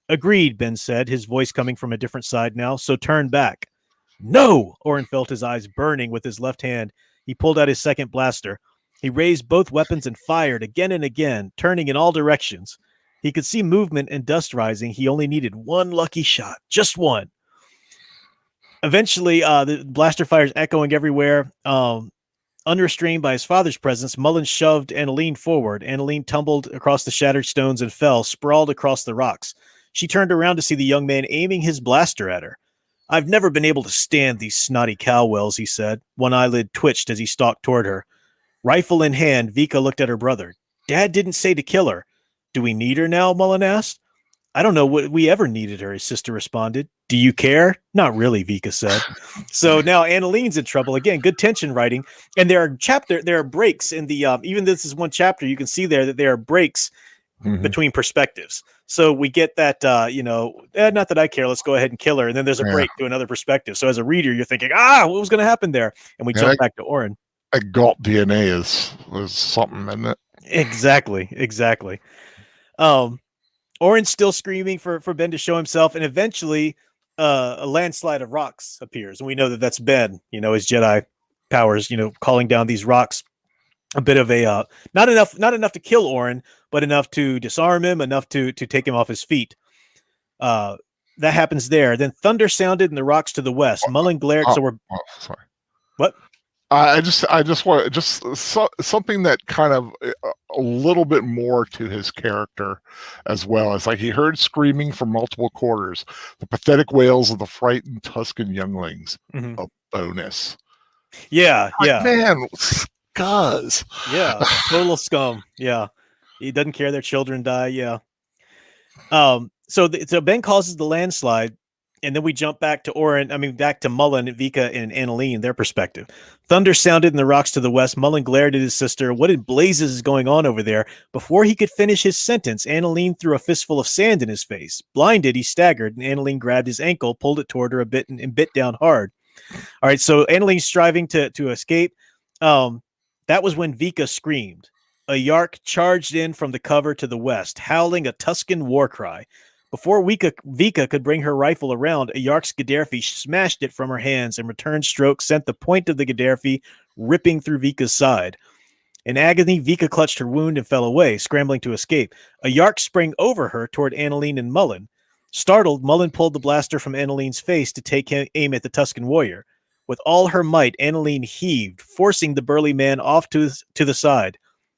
"Agreed," Ben said, his voice coming from a different side now, "so turn back." "No!" Orin felt his eyes burning with his left hand. He pulled out his second blaster. He raised both weapons and fired again and again, turning in all directions. He could see movement and dust rising. He only needed one lucky shot. Just one. Eventually, the blaster fires echoing everywhere. Unrestrained by his father's presence, Mullen shoved Annalene forward. Annalene tumbled across the shattered stones and fell, sprawled across the rocks. She turned around to see the young man aiming his blaster at her. "I've never been able to stand these snotty cowwells," he said. One eyelid twitched as he stalked toward her. Rifle in hand, Vika looked at her brother. "Dad didn't say to kill her." "Do we need her now?" Mullen asked. "I don't know what we ever needed her," his sister responded. "Do you care?" "Not really," Vika said. So now Annalene's in trouble again. Good tension writing, and there are breaks in the even this is one chapter. You can see there that there are breaks between perspectives. So we get that not that I care. Let's go ahead and kill her, and then there's a break to another perspective. So as a reader, you're thinking, what was going to happen there? And we jump back to Orin. A Galt DNA is something, isn't it? Exactly. Orin's still screaming for Ben to show himself, and eventually a landslide of rocks appears, and we know that that's Ben, his Jedi powers, calling down these rocks. A bit of a not enough to kill Orin, but enough to disarm him, enough to take him off his feet. That happens there. Then thunder sounded in the rocks to the west. Mullen glared. Sorry. What? I just want something that kind of a little bit more to his character as well. It's like he heard screaming from multiple quarters, the pathetic wails of the frightened Tusken younglings. Mm-hmm. A bonus. Yeah. Man, scuzz. Yeah, total scum. Yeah, he doesn't care their children die. Yeah. So Ben causes the landslide. And then we jump back to back to Mullen, Vika, and Annalene, their perspective. Thunder sounded in the rocks to the west. Mullen glared at his sister. What in blazes is going on over there? Before he could finish his sentence, Annalene threw a fistful of sand in his face. Blinded, he staggered, and Annalene grabbed his ankle, pulled it toward her a bit, and bit down hard. All right, so Annalene's striving to escape. That was when Vika screamed. A Yark charged in from the cover to the west, howling a Tusken war cry. Before Vika could bring her rifle around, a Yark's Gaddafi smashed it from her hands, and return stroke sent the point of the Gaddafi ripping through Vika's side. In agony, Vika clutched her wound and fell away, scrambling to escape. A Yark sprang over her toward Annalene and Mullen. Startled, Mullen pulled the blaster from Annalene's face to take aim at the Tusken warrior. With all her might, Annalene heaved, forcing the burly man off to the side.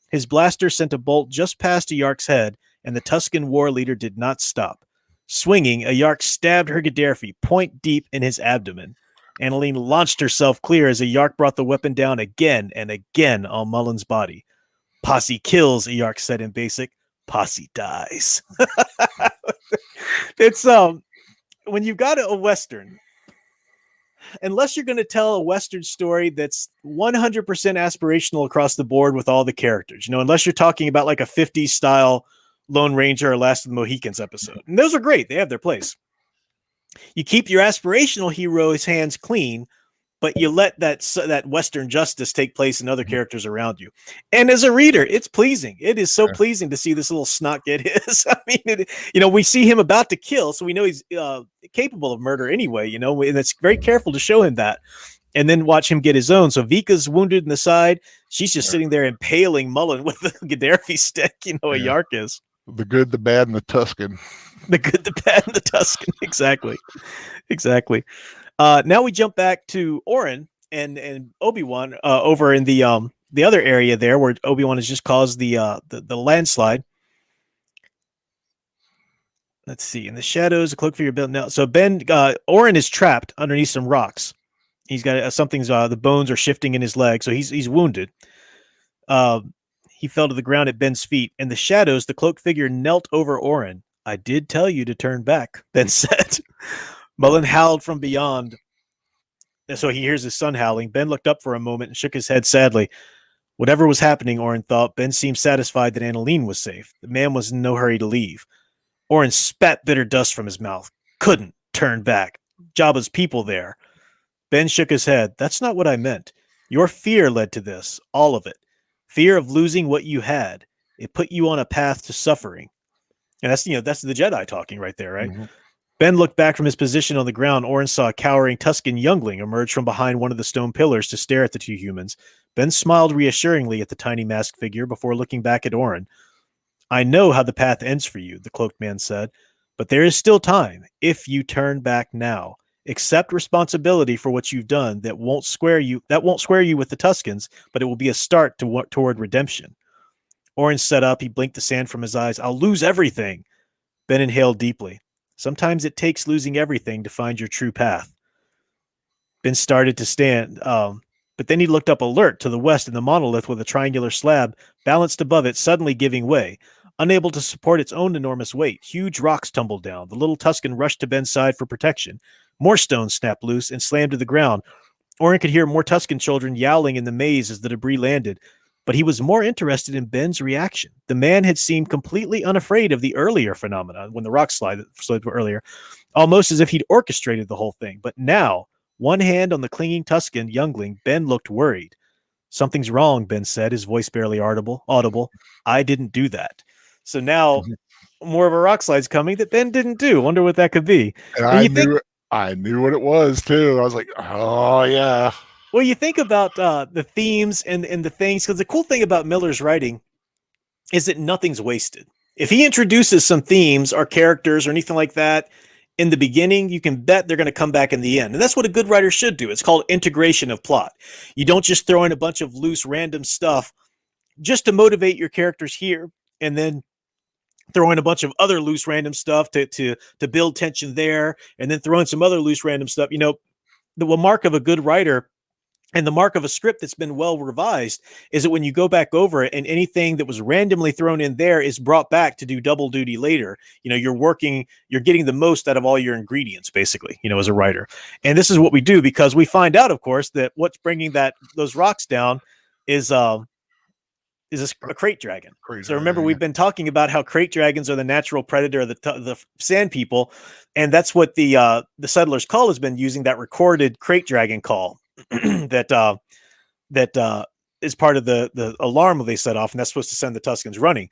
His blaster sent a bolt just past a Yark's head, and the Tusken war leader did not stop. Swinging, a Yark stabbed her Gaddafi point deep in his abdomen. Annaline launched herself clear as a Yark brought the weapon down again and again on Mullen's body. Posse kills, a Yark said in basic. Posse dies. It's when you've got a Western, unless you're going to tell a Western story that's 100% aspirational across the board with all the characters, unless you're talking about like a 50s style Lone Ranger or Last of the Mohicans episode. And those are great. They have their place. You keep your aspirational hero's hands clean, but you let that Western justice take place in other characters around you. And as a reader, it's pleasing. It is so pleasing to see this little snot get his. I mean, we see him about to kill, so we know he's capable of murder anyway, and it's very careful to show him that. And then watch him get his own. So Vika's wounded in the side. She's just sitting there impaling Mullen with the Gaddafi stick, a Yark is. The good, the bad, and the Tuscan. The good, the bad, and the Tuscan. Exactly. Now we jump back to Oren and Obi-Wan over in the other area there where Obi-Wan has just caused the landslide. Let's see. In the shadows, a cloak figure built now. So Oren is trapped underneath some rocks. He's got something's the bones are shifting in his leg, so he's wounded. He fell to the ground at Ben's feet. In the shadows, the cloaked figure knelt over Oren. I did tell you to turn back, Ben said. Mullen howled from beyond. And so he hears his son howling. Ben looked up for a moment and shook his head sadly. Whatever was happening, Oren thought, Ben seemed satisfied that Annaline was safe. The man was in no hurry to leave. Oren spat bitter dust from his mouth. Couldn't turn back. Jabba's people there. Ben shook his head. That's not what I meant. Your fear led to this, all of it. Fear of losing what you had. It put you on a path to suffering. And that's the Jedi talking right there, right? Mm-hmm. Ben looked back from his position on the ground. Oren saw a cowering Tuscan youngling emerge from behind one of the stone pillars to stare at the two humans. Ben smiled reassuringly at the tiny masked figure before looking back at Oren. I know how the path ends for you, the cloaked man said, but there is still time if you turn back now. Accept responsibility for what you've done. That won't square you with the Tuscans, but it will be a start toward redemption. Oren sat up. He blinked the sand from his eyes. I'll lose everything. Ben inhaled deeply. Sometimes it takes losing everything to find your true path. Ben started to stand, but then he looked up alert to the west, and the monolith with a triangular slab balanced above it suddenly giving way. Unable to support its own enormous weight, huge rocks tumbled down. The little Tuscan rushed to Ben's side for protection. More stones snapped loose and slammed to the ground. Oren could hear more Tuscan children yowling in the maze as the debris landed, but he was more interested in Ben's reaction. The man had seemed completely unafraid of the earlier phenomenon, when the rock slid earlier, almost as if he'd orchestrated the whole thing. But now, one hand on the clinging Tuscan youngling, Ben looked worried. Something's wrong, Ben said, his voice barely audible. I didn't do that. So now, more of a rock slide's coming that Ben didn't do. Wonder what that could be. And I knew what it was, too. I was like, oh, yeah. Well, you think about the themes and the things, because the cool thing about Miller's writing is that nothing's wasted. If he introduces some themes or characters or anything like that in the beginning, you can bet they're going to come back in the end. And that's what a good writer should do. It's called integration of plot. You don't just throw in a bunch of loose, random stuff just to motivate your characters here and then throw in a bunch of other loose, random stuff to build tension there, and then throw in some other loose, random stuff. The mark of a good writer and the mark of a script that's been well revised is that when you go back over it and anything that was randomly thrown in there is brought back to do double duty later, you're getting the most out of all your ingredients, basically, as a writer. And this is what we do, because we find out, of course, that what's bringing those rocks down is a crate dragon. So remember, we've been talking about how crate dragons are the natural predator of the sand people, and that's what the settlers' call has been using, that recorded crate dragon call that is part of the alarm they set off, and that's supposed to send the Tuscans running.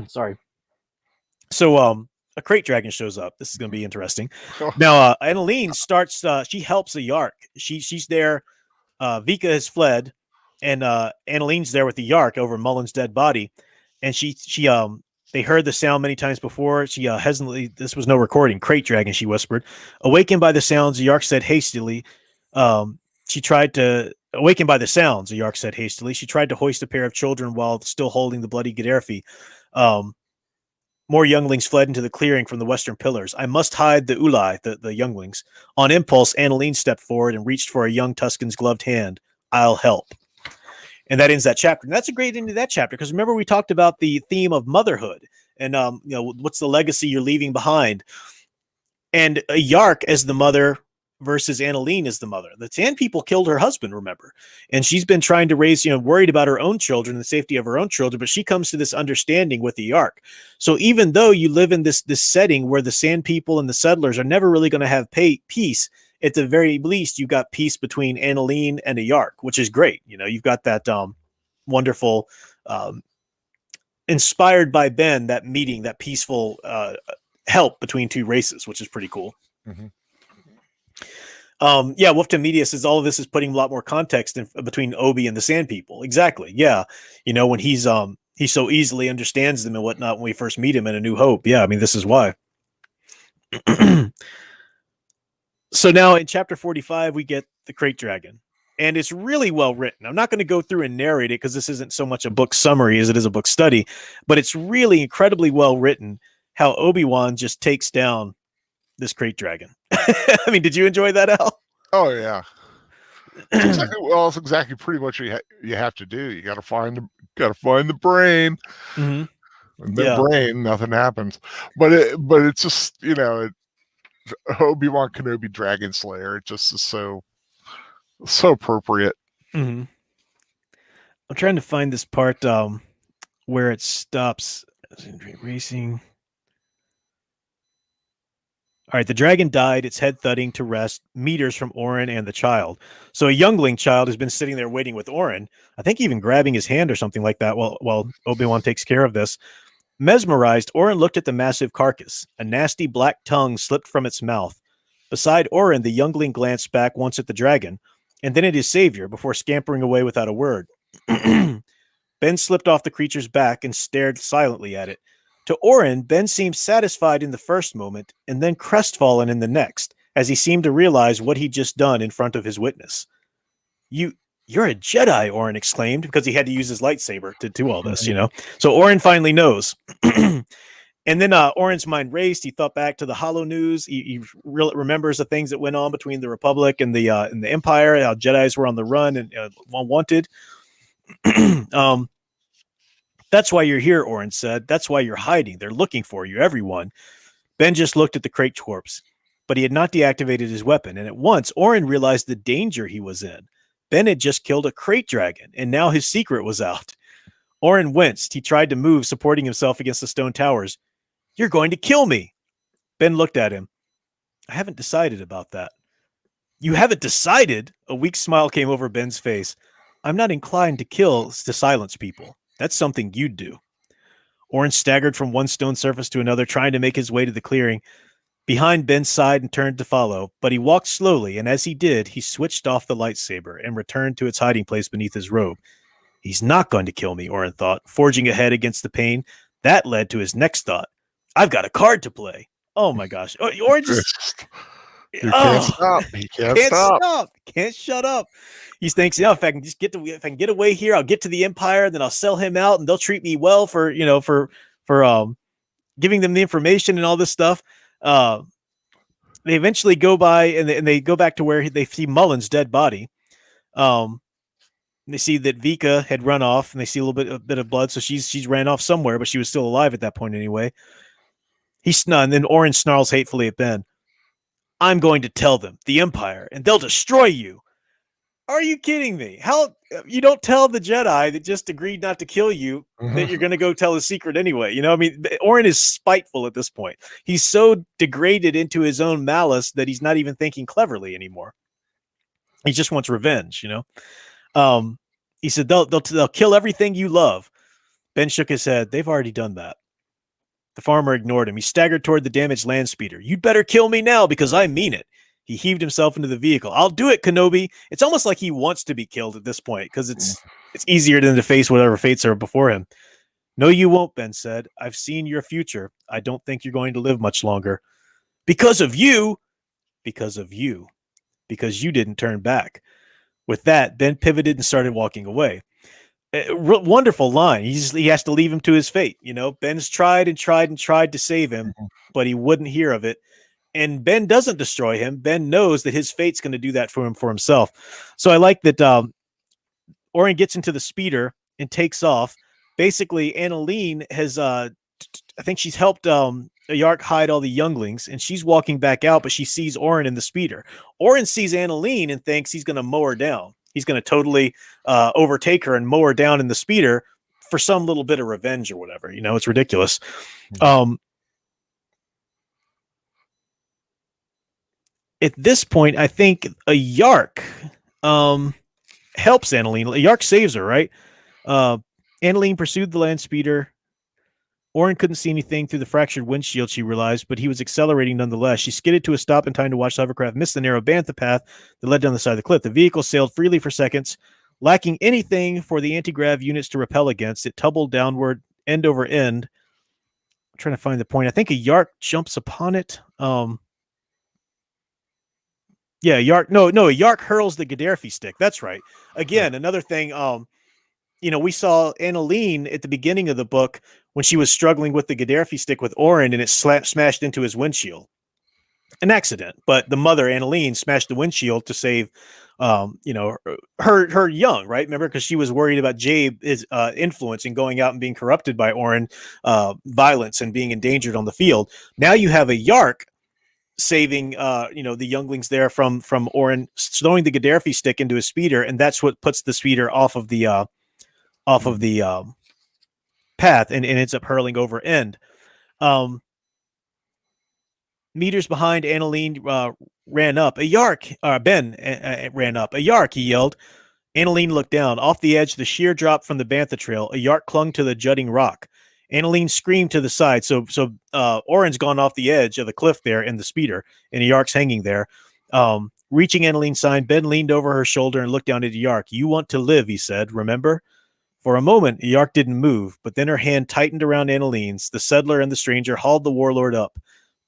Sorry. So a crate dragon shows up. This is going to be interesting. Now Annaline starts. She helps a Yark. She's there. Vika has fled. And Annaline's there with the Yark over Mullen's dead body, and they heard the sound many times before. She hesitantly, this was no recording. Crate dragon, she whispered. Awakened by the sounds, the Yark said hastily. Awakened by the sounds, the Yark said hastily. She tried to hoist a pair of children while still holding the bloody Gaddafi. More younglings fled into the clearing from the western pillars. I must hide the Ulai, the younglings. On impulse, Annaline stepped forward and reached for a young Tuscan's gloved hand. I'll help. And that ends that chapter. And that's a great end to that chapter, because remember we talked about the theme of motherhood and what's the legacy you're leaving behind. And a Yark as the mother versus Annaline as the mother. The Sand People killed her husband, remember, and she's been trying to raise, worried about her own children, the safety of her own children, but she comes to this understanding with the Yark. So even though you live in this setting where the Sand People and the settlers are never really going to have peace, at the very least, you've got peace between Annaline and a Yark, which is great. You've got that wonderful, inspired by Ben, that meeting, that peaceful help between two races, which is pretty cool. Mm-hmm. Wolfton Media says all of this is putting a lot more context between Obi and the Sand People. Exactly. Yeah. When he so easily understands them and whatnot when we first meet him in A New Hope. Yeah. I mean, this is why. So now in chapter 45, we get the Krayt Dragon, and it's really well written. I'm not going to go through and narrate it because this isn't so much a book summary as it is a book study, but it's really incredibly well written how Obi-Wan just takes down this Krayt Dragon. I mean, did you enjoy that, Al? Oh yeah. It's exactly pretty much what you have to do. You got to find the brain. Mm-hmm. And the brain, nothing happens. But it's just Obi-Wan Kenobi Dragon Slayer. It just is so appropriate. Mm-hmm. I'm trying to find this part where it stops. Racing. All right, the dragon died, its head thudding to rest, meters from Oren and the child. So a youngling child has been sitting there waiting with Oren, I think even grabbing his hand or something like that while Obi-Wan takes care of this. Mesmerized, Oren looked at the massive carcass. A nasty black tongue slipped from its mouth. Beside Oren, the youngling glanced back once at the dragon, and then at his savior before scampering away without a word. Ben slipped off the creature's back and stared silently at it. To Oren, Ben seemed satisfied in the first moment and then crestfallen in the next, as he seemed to realize what he'd just done in front of his witness. You're a Jedi, Oren exclaimed, because he had to use his lightsaber to do all this, So Oren finally knows. And then Oren's mind raced. He thought back to the Hollow News. He remembers the things that went on between the Republic and the Empire, how Jedis were on the run and wanted. That's why you're here, Oren said. That's why you're hiding. They're looking for you, everyone. Ben just looked at the Krayt corpse, but he had not deactivated his weapon, and at once Oren realized the danger he was in. Ben had just killed a Krayt Dragon, and now his secret was out. Oren winced. He tried to move, supporting himself against the stone towers. You're going to kill me. Ben looked at him. I haven't decided about that. You haven't decided? A weak smile came over Ben's face. I'm not inclined to silence people. That's something you'd do. Oren staggered from one stone surface to another, trying to make his way to the clearing. Behind Ben's side and turned to follow, but he walked slowly, and as he did, he switched off the lightsaber and returned to its hiding place beneath his robe. He's not going to kill me, Oren thought, forging ahead against the pain. That led to his next thought. I've got a card to play. Oh my gosh. Oren just... He can't stop. He can't stop. Can't shut up. He thinks, if I can just if I can get away here, I'll get to the Empire, then I'll sell him out, and they'll treat me well for giving them the information and all this stuff. They eventually go by and they go back to where they see Mullen's dead body. They see that Vika had run off, and they see a bit of blood, so she's ran off somewhere, but she was still alive at that point anyway. And then Oren snarls hatefully at Ben. I'm going to tell them, the Empire, and they'll destroy you. Are you kidding me? How you don't tell the Jedi that just agreed not to kill you that you're going to go tell his secret anyway? Oren is spiteful at this point. He's so degraded into his own malice that he's not even thinking cleverly anymore. He just wants revenge, He said they'll kill everything you love. Ben shook his head. They've already done that. The farmer ignored him. He staggered toward the damaged land speeder. You'd better kill me now because I mean it. He heaved himself into the vehicle. I'll do it, Kenobi. It's almost like he wants to be killed at this point because it's easier than to face whatever fates are before him. No, you won't, Ben said. I've seen your future. I don't think you're going to live much longer. Because of you. Because of you. Because you didn't turn back. With that, Ben pivoted and started walking away. Wonderful line. He has to leave him to his fate. Ben's tried and tried and tried to save him, but he wouldn't hear of it. And Ben doesn't destroy him. Ben knows that his fate's going to do that for him for himself. So I like that Oren gets into the speeder and takes off. Basically, Annalene has, I think she's helped Yark hide all the younglings, and she's walking back out, but she sees Oren in the speeder. Oren sees Annalene and thinks he's going to mow her down. He's going to totally overtake her and mow her down in the speeder for some little bit of revenge or whatever. It's ridiculous. At this point, I think a Yark helps Annalene. Yark saves her, right? Annalene pursued the land speeder. Oren couldn't see anything through the fractured windshield, she realized, but he was accelerating nonetheless. She skidded to a stop in time to watch the hovercraft miss the narrow bantha path that led down the side of the cliff. The vehicle sailed freely for seconds, lacking anything for the anti-grav units to repel against. It tumbled downward, end over end. I'm trying to find the point. I think a Yark jumps upon it. Yeah, Yark. No, a Yark hurls the Gaddafi stick. That's right. Again, another thing. We saw Annalene at the beginning of the book when she was struggling with the Gaddafi stick with Oren, and it smashed into his windshield. An accident, but the mother, Annalene, smashed the windshield to save, her young, right? Remember, because she was worried about Jabe's influence and going out and being corrupted by Oren violence and being endangered on the field. Now you have a Yark saving the younglings there from Oren throwing the Gaddafi stick into his speeder, and that's what puts the speeder off of the path and ends up hurling over end. Meters behind, Annalene ran up. A Yark, Ben ran up. A Yark, he yelled. Annalene looked down. Off the edge, the sheer drop from the bantha trail, a Yark clung to the jutting rock. Annalene screamed to the side. So Oren's gone off the edge of the cliff there in the speeder, and a Yark's hanging there. Reaching Annalene's side, Ben leaned over her shoulder and looked down at a Yark. You want to live, he said, remember? For a moment, Yark didn't move, but then her hand tightened around Annalene's. The settler and the stranger hauled the warlord up.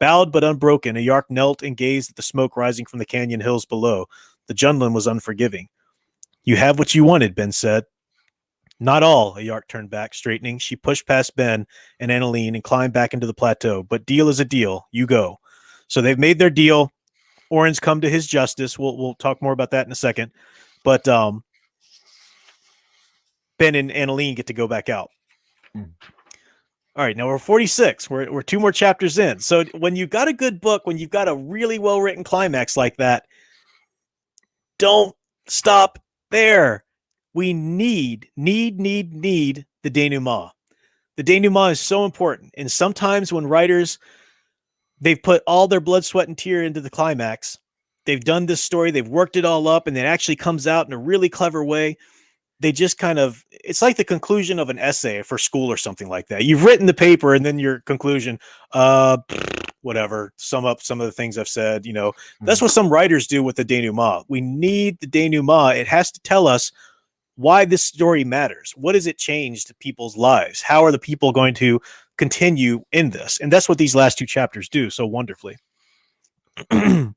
Bowed but unbroken, a Yark knelt and gazed at the smoke rising from the canyon hills below. The Jundland was unforgiving. You have what you wanted, Ben said. Not all, a Yark turned back, straightening. She pushed past Ben and Annalene and climbed back into the plateau. But deal is a deal. You go. So they've made their deal. Oren's come to his justice. We'll talk more about that in a second. But Ben and Annalene get to go back out. All right, now we're 46. We're 2 more chapters in. So when you've got a good book, when you've got a really well-written climax like that, don't stop there. We need the denouement. The denouement is so important. And sometimes when writers, they've put all their blood, sweat, and tear into the climax, they've done this story, they've worked it all up, and it actually comes out in a really clever way. They just it's like the conclusion of an essay for school or something like that. You've written the paper and then your conclusion, whatever, sum up some of the things I've said, That's what some writers do with the denouement. We need the denouement. It has to tell us why this story matters. What has it changed to people's lives? How are the people going to continue in this? And that's what these last 2 chapters do so wonderfully. We're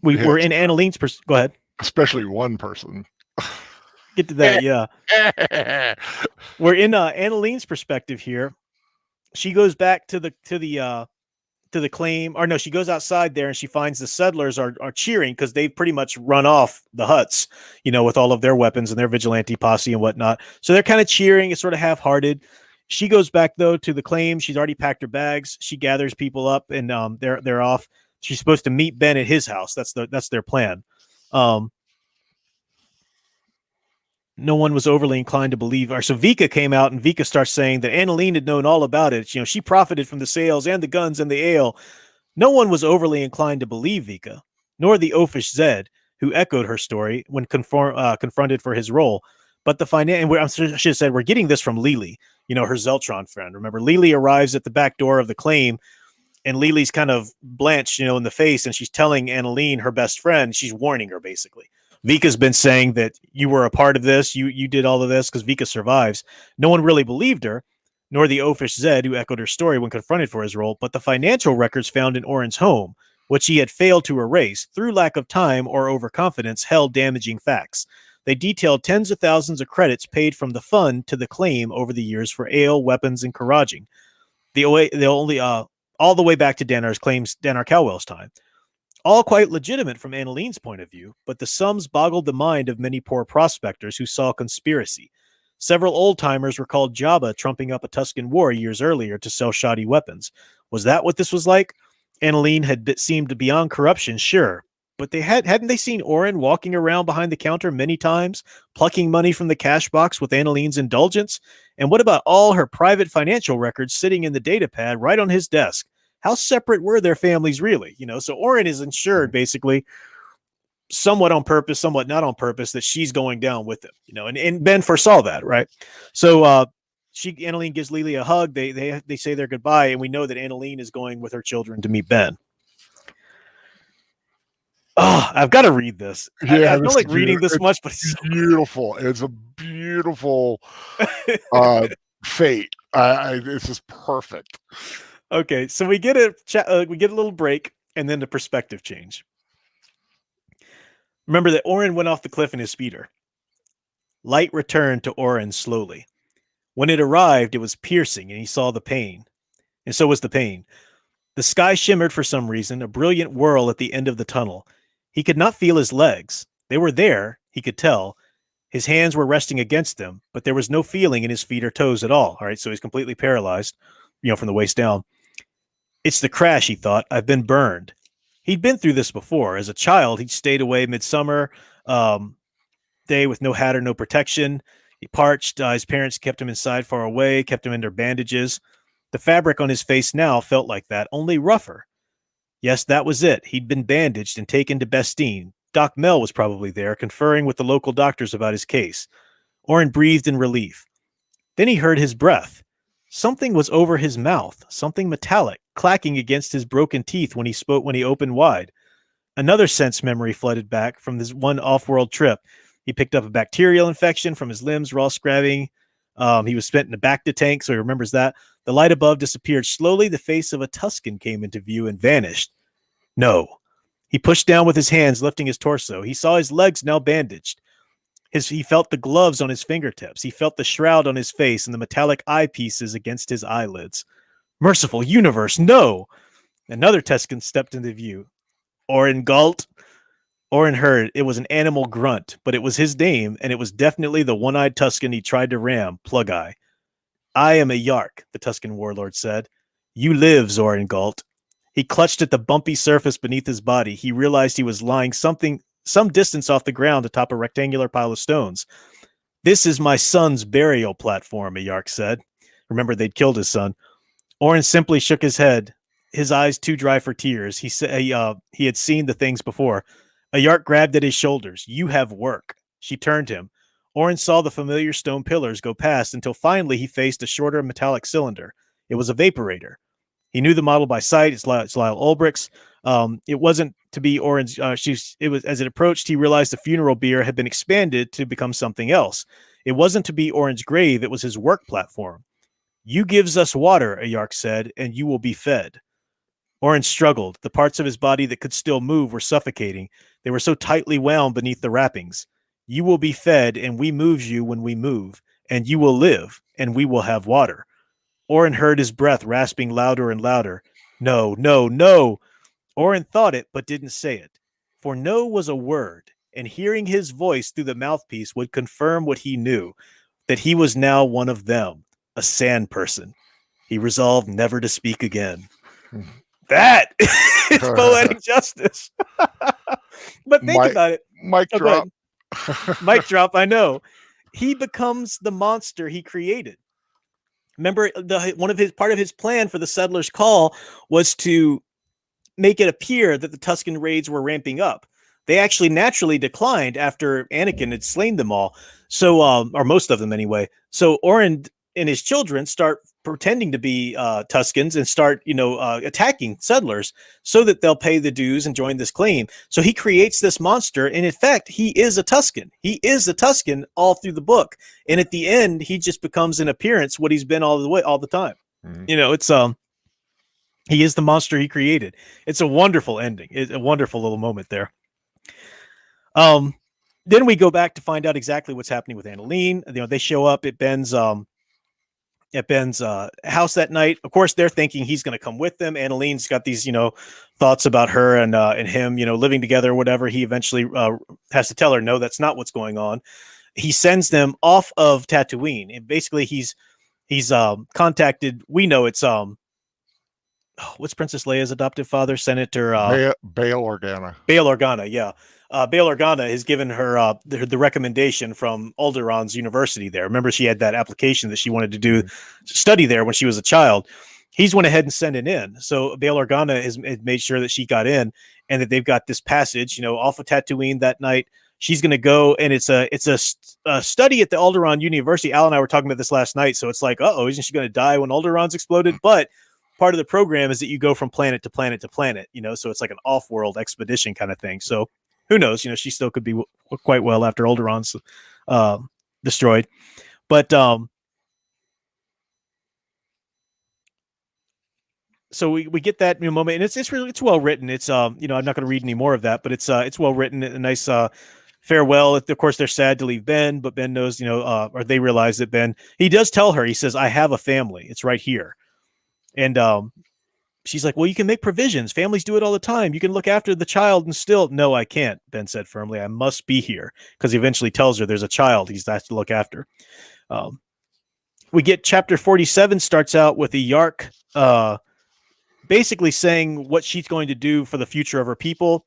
in Annalene's go ahead. Especially one person. Get to that, yeah. We're in Annalene's perspective here. She goes back to the claim, or no, she goes outside there and she finds the settlers are cheering because they've pretty much run off the huts, with all of their weapons and their vigilante posse and whatnot. So they're kind of cheering. It's sort of half-hearted. She goes back though to the claim. She's already packed her bags. She gathers people up and they're off. She's supposed to meet Ben at his house. That's their plan. No one was overly inclined to believe her. So Vika came out and Vika starts saying that Annalene had known all about it. She profited from the sales and the guns and the ale. No one was overly inclined to believe Vika, nor the oafish Zed, who echoed her story when confronted for his role. But the I should have said, we're getting this from Lily, her Zeltron friend. Remember, Lily arrives at the back door of the claim and Lily's kind of blanched, in the face, and she's telling Annalene, her best friend, she's warning her basically. Vika's been saying that you were a part of this, you did all of this, because Vika survives. No one really believed her, nor the oafish Zed, who echoed her story when confronted for his role, but the financial records found in Oren's home, which he had failed to erase through lack of time or overconfidence, held damaging facts. They detailed tens of thousands of credits paid from the fund to the claim over the years for ale, weapons, and caraging. All the way back to Danar Cowell's time. All quite legitimate from Annaline's point of view, but the sums boggled the mind of many poor prospectors who saw conspiracy. Several old-timers recalled Jabba trumping up a Tusken war years earlier to sell shoddy weapons. Was that what this was like? Annaline had seemed beyond corruption, sure, but hadn't they seen Oren walking around behind the counter many times, plucking money from the cash box with Annaline's indulgence? And what about all her private financial records sitting in the data pad right on his desk? How separate were their families really? So Oren is insured basically, somewhat on purpose, somewhat not on purpose, that she's going down with him, and Ben foresaw that, right? So Annaline gives Lily a hug. They say their goodbye, and we know that Annaline is going with her children to meet Ben. Oh, I've got to read this. Yeah, I don't like reading this much, but it's beautiful. It's a beautiful fate. This is perfect. Okay, so we get a little break, and then the perspective change. Remember that Oren went off the cliff in his speeder. Light returned to Oren slowly. When it arrived, it was piercing, and he saw the pain. And so was the pain. The sky shimmered for some reason, a brilliant whirl at the end of the tunnel. He could not feel his legs. They were there, he could tell. His hands were resting against them, but there was no feeling in his feet or toes at all. All right, so he's completely paralyzed, from the waist down. It's the crash, he thought. I've been burned. He'd been through this before. As a child, he'd stayed away midsummer day with no hat or no protection. He parched. His parents kept him inside far away, kept him in their bandages. The fabric on his face now felt like that, only rougher. Yes, that was it. He'd been bandaged and taken to Bestine. Doc Mel was probably there, conferring with the local doctors about his case. Oren breathed in relief. Then he heard his breath. Something was over his mouth, something metallic, clacking against his broken teeth when he opened wide. Another sense memory flooded back from this one off-world trip. He picked up a bacterial infection from his limbs raw scrabbing. He was spent in a Bacta tank, so he remembers that. The light above disappeared slowly. The face of a Tusken came into view and vanished. No. He pushed down with his hands, lifting his torso. He saw his legs now bandaged. He felt the gloves on his fingertips. He felt the shroud on his face and the metallic eyepieces against his eyelids. Merciful universe, no! Another Tusken stepped into view. Oren Galt. Oren heard. It was an animal grunt, but it was his name, and it was definitely the one-eyed Tusken he tried to ram, Plug-Eye. I am a Yark, the Tusken warlord said. You live, Zoran Galt. He clutched at the bumpy surface beneath his body. He realized he was lying some distance off the ground atop a rectangular pile of stones. This is my son's burial platform, a Yark said. Remember, they'd killed his son. Oren simply shook his head, his eyes too dry for tears. He said he had seen the things before. A Yark grabbed at his shoulders. You have work. She turned him. Oren saw the familiar stone pillars go past until finally he faced a shorter metallic cylinder. It was a vaporator. He knew the model by sight. It's Lyle Ulbricht's. It wasn't to be Oren's. It was as it approached. He realized the funeral bier had been expanded to become something else. It wasn't to be Oren's grave. It was his work platform. You gives us water, a Yark said, and you will be fed. Oren struggled. The parts of his body that could still move were suffocating. They were so tightly wound beneath the wrappings. You will be fed, and we moves you when we move, and you will live, and we will have water. Oren heard his breath rasping louder and louder. No, no, no. Oren thought it, but didn't say it. For no was a word, and hearing his voice through the mouthpiece would confirm what he knew, that he was now one of them, a sand person. He resolved never to speak again. That is poetic justice. But think about it. Mic drop. Mic drop, I know. He becomes the monster he created. Remember, part of his plan for the Settlers' Call was to make it appear that the Tusken raids were ramping up. They actually naturally declined after Anakin had slain them all. So, or most of them anyway. So Oren and his children start pretending to be Tuskens and start, attacking settlers so that they'll pay the dues and join this claim. So he creates this monster, and in fact, he is a Tusken. He is a Tusken all through the book, and at the end, he just becomes in appearance what he's been all the time. Mm-hmm. It's he is the monster he created. It's a wonderful ending. It's a wonderful little moment there. then we go back to find out exactly what's happening with Annalene. They show up at Ben's house that night. Of course, they're thinking he's going to come with them. Annalene's got these, thoughts about her and him, living together or whatever. He eventually has to tell her, no, that's not what's going on. He sends them off of Tatooine. And basically, he's contacted. We know it's what's Princess Leia's adoptive father, Senator Bail Organa. Bail Organa, yeah. Bail Organa has given her the recommendation from Alderaan's university there. Remember, she had that application that she wanted to do study there when she was a child. He's went ahead and sent it in. So Bail Organa has made sure that she got in and that they've got this passage, off of Tatooine that night. She's going to go, and it's a study at the Alderaan University. Al and I were talking about this last night. So it's like, isn't she going to die when Alderaan's exploded? But part of the program is that you go from planet to planet to planet, so it's like an off-world expedition kind of thing. So who knows? She still could be quite well after Alderaan's destroyed. But so we get that moment, and it's well written. It's I'm not going to read any more of that, but it's well written. A nice farewell. Of course, they're sad to leave Ben, but Ben knows, or they realize that Ben. He does tell her. He says, "I have a family. It's right here," and she's like, well, you can make provisions. Families do it all the time. You can look after the child and still. No, I can't, Ben said firmly. I must be here, because he eventually tells her there's a child he's has to look after. We get chapter 47 starts out with a Yark basically saying what she's going to do for the future of her people.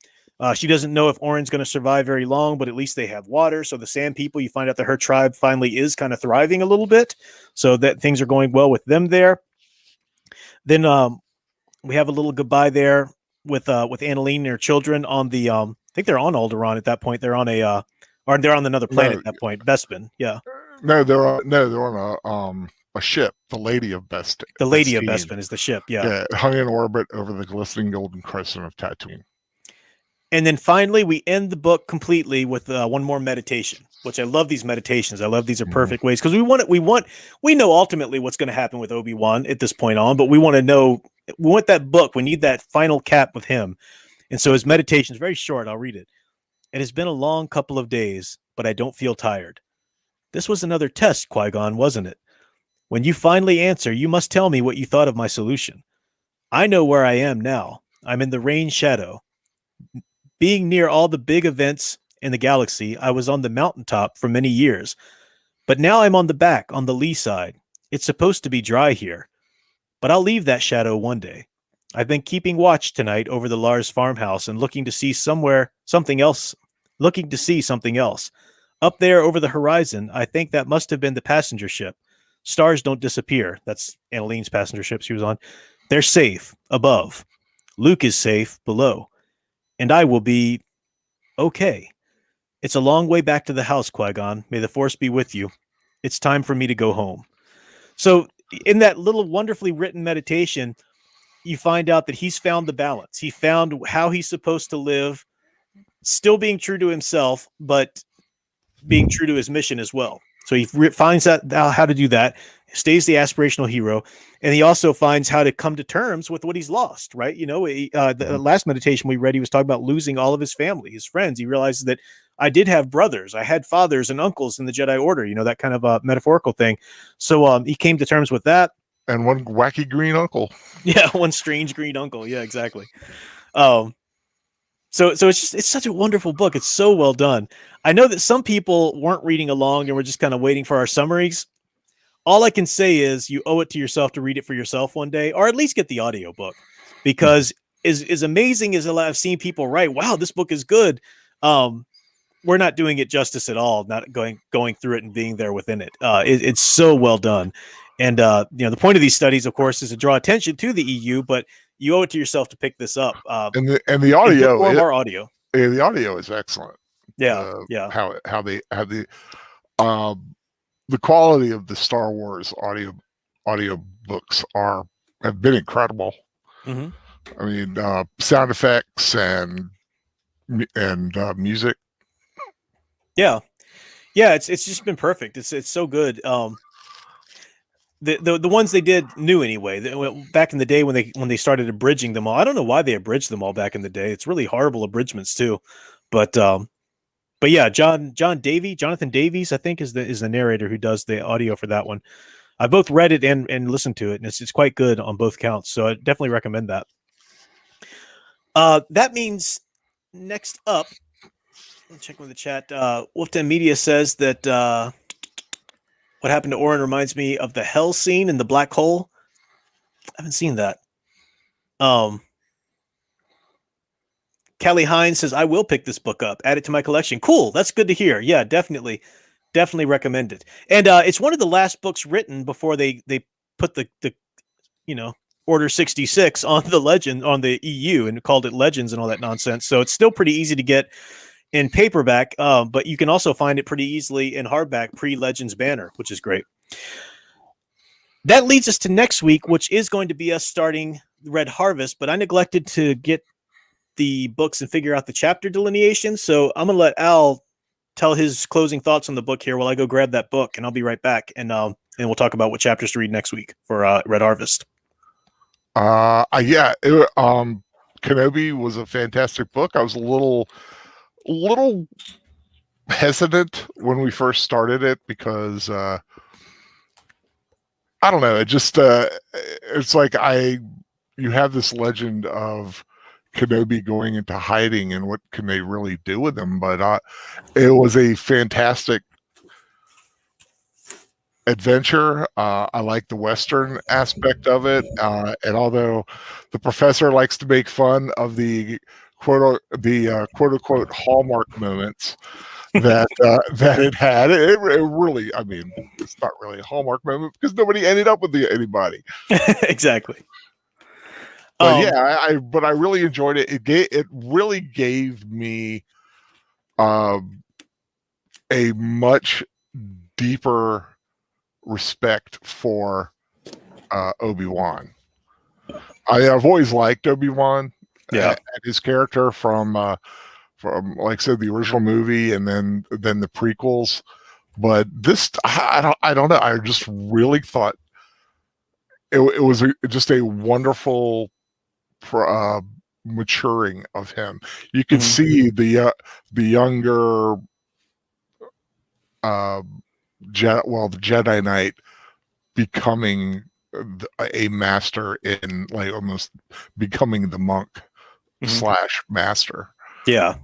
She doesn't know if Orin's going to survive very long, but at least they have water. So the Sand people, you find out that her tribe finally is kind of thriving a little bit, so that things are going well with them there. Then we have a little goodbye there with Annalene and her children on the I think they're on Alderaan at that point. They're on or they're on another planet at that point. Bespin, yeah. No, they're on a ship, the Lady of Bespin. The Lady of Bespin is the ship, yeah. Yeah, it hung in orbit over the glistening golden crescent of Tatooine. And then finally, we end the book completely with one more meditation, which I love these meditations. I love these are perfect ways, because we know ultimately what's going to happen with Obi-Wan at this point on, but we want to know, we want that book. We need that final cap with him. And so his meditation is very short. I'll read it. It has been a long couple of days, but I don't feel tired. This was another test, Qui-Gon, wasn't it? When you finally answer, you must tell me what you thought of my solution. I know where I am now. I'm in the rain shadow. Being near all the big events in the galaxy, I was on the mountaintop for many years. But now I'm on the back, on the lee side. It's supposed to be dry here. But I'll leave that shadow one day. I've been keeping watch tonight over the Lars farmhouse and looking to see something else. Up there over the horizon, I think that must have been the passenger ship. Stars don't disappear. That's Annalene's passenger ship she was on. They're safe above. Luke is safe below. And I will be okay. It's a long way back to the house, Qui-Gon. May the Force be with you. It's time for me to go home. So in that little wonderfully written meditation, you find out that he's found the balance. He found how he's supposed to live, still being true to himself, but being true to his mission as well. So he finds out how to do that, stays the aspirational hero, and he also finds how to come to terms with what he's lost, right? The last meditation we read, he was talking about losing all of his family, his friends. He realizes that I did have brothers. I had fathers and uncles in the Jedi Order, that kind of metaphorical thing. So he came to terms with that. And one wacky green uncle. Yeah, one strange green uncle. Yeah, exactly. So it's such a wonderful book. It's so well done. I know that some people weren't reading along and were just kind of waiting for our summaries. All I can say is you owe it to yourself to read it for yourself one day, or at least get the audiobook, because as amazing as I've seen people write, wow, this book is good. We're not doing it justice at all. Not going through it and being there within it. It's so well done. And the point of these studies, of course, is to draw attention to the EU, but you owe it to yourself to pick this up. And the audio, more audio. Yeah, the audio is excellent. Yeah, How they have the quality of the Star Wars audio books have been incredible. Mm-hmm. I mean, sound effects and music. Yeah, it's just been perfect. It's so good. The ones they did new anyway. Back in the day when they started abridging them all, I don't know why they abridged them all back in the day. It's really horrible abridgments too, but But yeah, Jonathan Davies, I think is the narrator who does the audio for that one. I both read it and listened to it, and it's quite good on both counts. So I definitely recommend that. That means next up, let me check with the chat. Wolfden Media says that what happened to Orin reminds me of the hell scene in the black hole. I haven't seen that. Callie Hines says, I will pick this book up, add it to my collection. Cool. That's good to hear. Yeah, definitely recommend it. And it's one of the last books written before they put the Order 66 on the Legend on the EU and called it Legends and all that nonsense. So it's still pretty easy to get in paperback, but you can also find it pretty easily in hardback pre-Legends banner, which is great. That leads us to next week, which is going to be us starting Red Harvest, but I neglected to get the books and figure out the chapter delineation. So I'm going to let Al tell his closing thoughts on the book here while I go grab that book, and I'll be right back. And we'll talk about what chapters to read next week for Red Harvest. Kenobi was a fantastic book. I was a little hesitant when we first started it because I don't know. It just it's like you have this legend of Kenobi going into hiding and what can they really do with him, but it was a fantastic adventure. I like the Western aspect of it, and although the professor likes to make fun of the quote unquote hallmark moments that it had, it really, I mean, it's not really a hallmark moment because nobody ended up with anybody. Exactly. But yeah, I really enjoyed it. It really gave me a much deeper respect for Obi-Wan. I've always liked Obi-Wan, and his character from like I said, the original movie, and then the prequels. But this, I don't know. I just really thought it was just a wonderful maturing of him. You can see the younger the Jedi Knight becoming a master, in like almost becoming the monk / master. Yeah.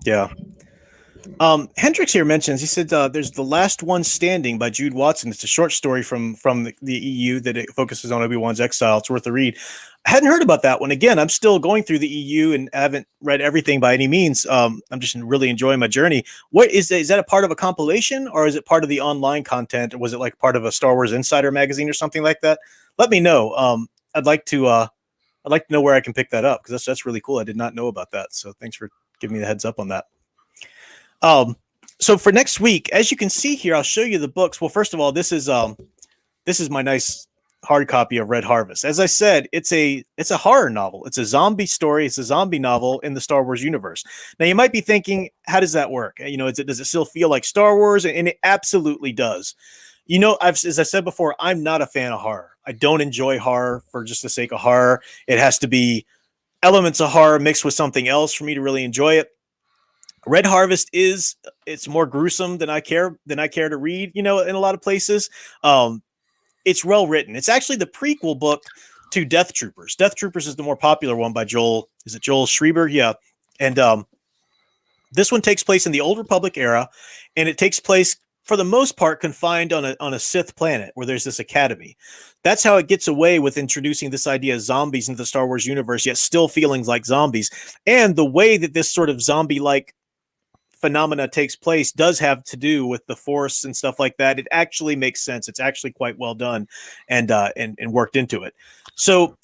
Hendricks here mentions, he said there's The Last One Standing by Jude Watson. It's a short story from the EU that it focuses on Obi-Wan's exile. It's worth a read. I hadn't heard about that one. Again, I'm still going through the EU and haven't read everything by any means. I'm just really enjoying my journey. What is that a part of a compilation, or is it part of the online content, or was it like part of a Star Wars Insider magazine or something like that? Let me know. I'd like to know where I can pick that up, because that's really cool. I did not know about that. So thanks for giving me the heads up on that. So for next week, as you can see here, I'll show you the books. Well, first of all, this is my nice hard copy of Red Harvest. As I said, it's a horror novel. It's a zombie story. It's a zombie novel in the Star Wars universe. Now you might be thinking, how does that work? Does it still feel like Star Wars? And it absolutely does. As I said before, I'm not a fan of horror. I don't enjoy horror for just the sake of horror. It has to be elements of horror mixed with something else for me to really enjoy it. Red Harvest it's more gruesome than I care to read, in a lot of places. It's well written. It's actually the prequel book to Death Troopers. Death Troopers is the more popular one by Joel. Is it Joel Schreiber? Yeah. And this one takes place in the Old Republic era, and it takes place for the most part confined on a Sith planet where there's this academy. That's how it gets away with introducing this idea of zombies into the Star Wars universe, yet still feeling like zombies. And the way that this sort of zombie-like phenomena takes place does have to do with the Force and stuff like that. It actually makes sense. It's actually quite well done and worked into it. So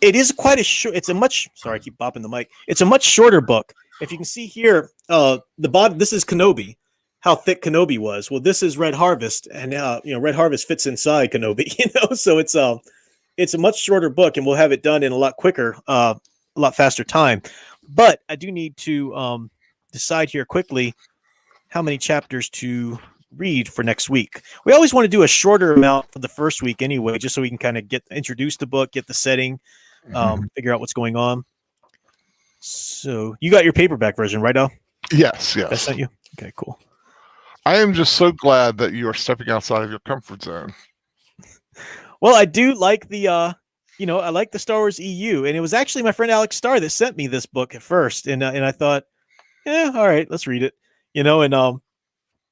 it is quite a short. Sorry, I keep bopping the mic. It's a much shorter book. If you can see here, the bottom. This is Kenobi. How thick Kenobi was. Well, this is Red Harvest, and now Red Harvest fits inside Kenobi. So it's a much shorter book, and we'll have it done in a lot quicker, a lot faster time. But I do need to decide here quickly how many chapters to read for next week. We always want to do a shorter amount for the first week anyway, just so we can kind of introduce the book, get the setting, figure out what's going on. So you got your paperback version, right, Al? Yes. I sent you. Okay, cool. I am just so glad that you are stepping outside of your comfort zone. Well, I do like the I like the Star Wars EU, and it was actually my friend Alex Starr that sent me this book at first, and I thought, yeah, all right, let's read it.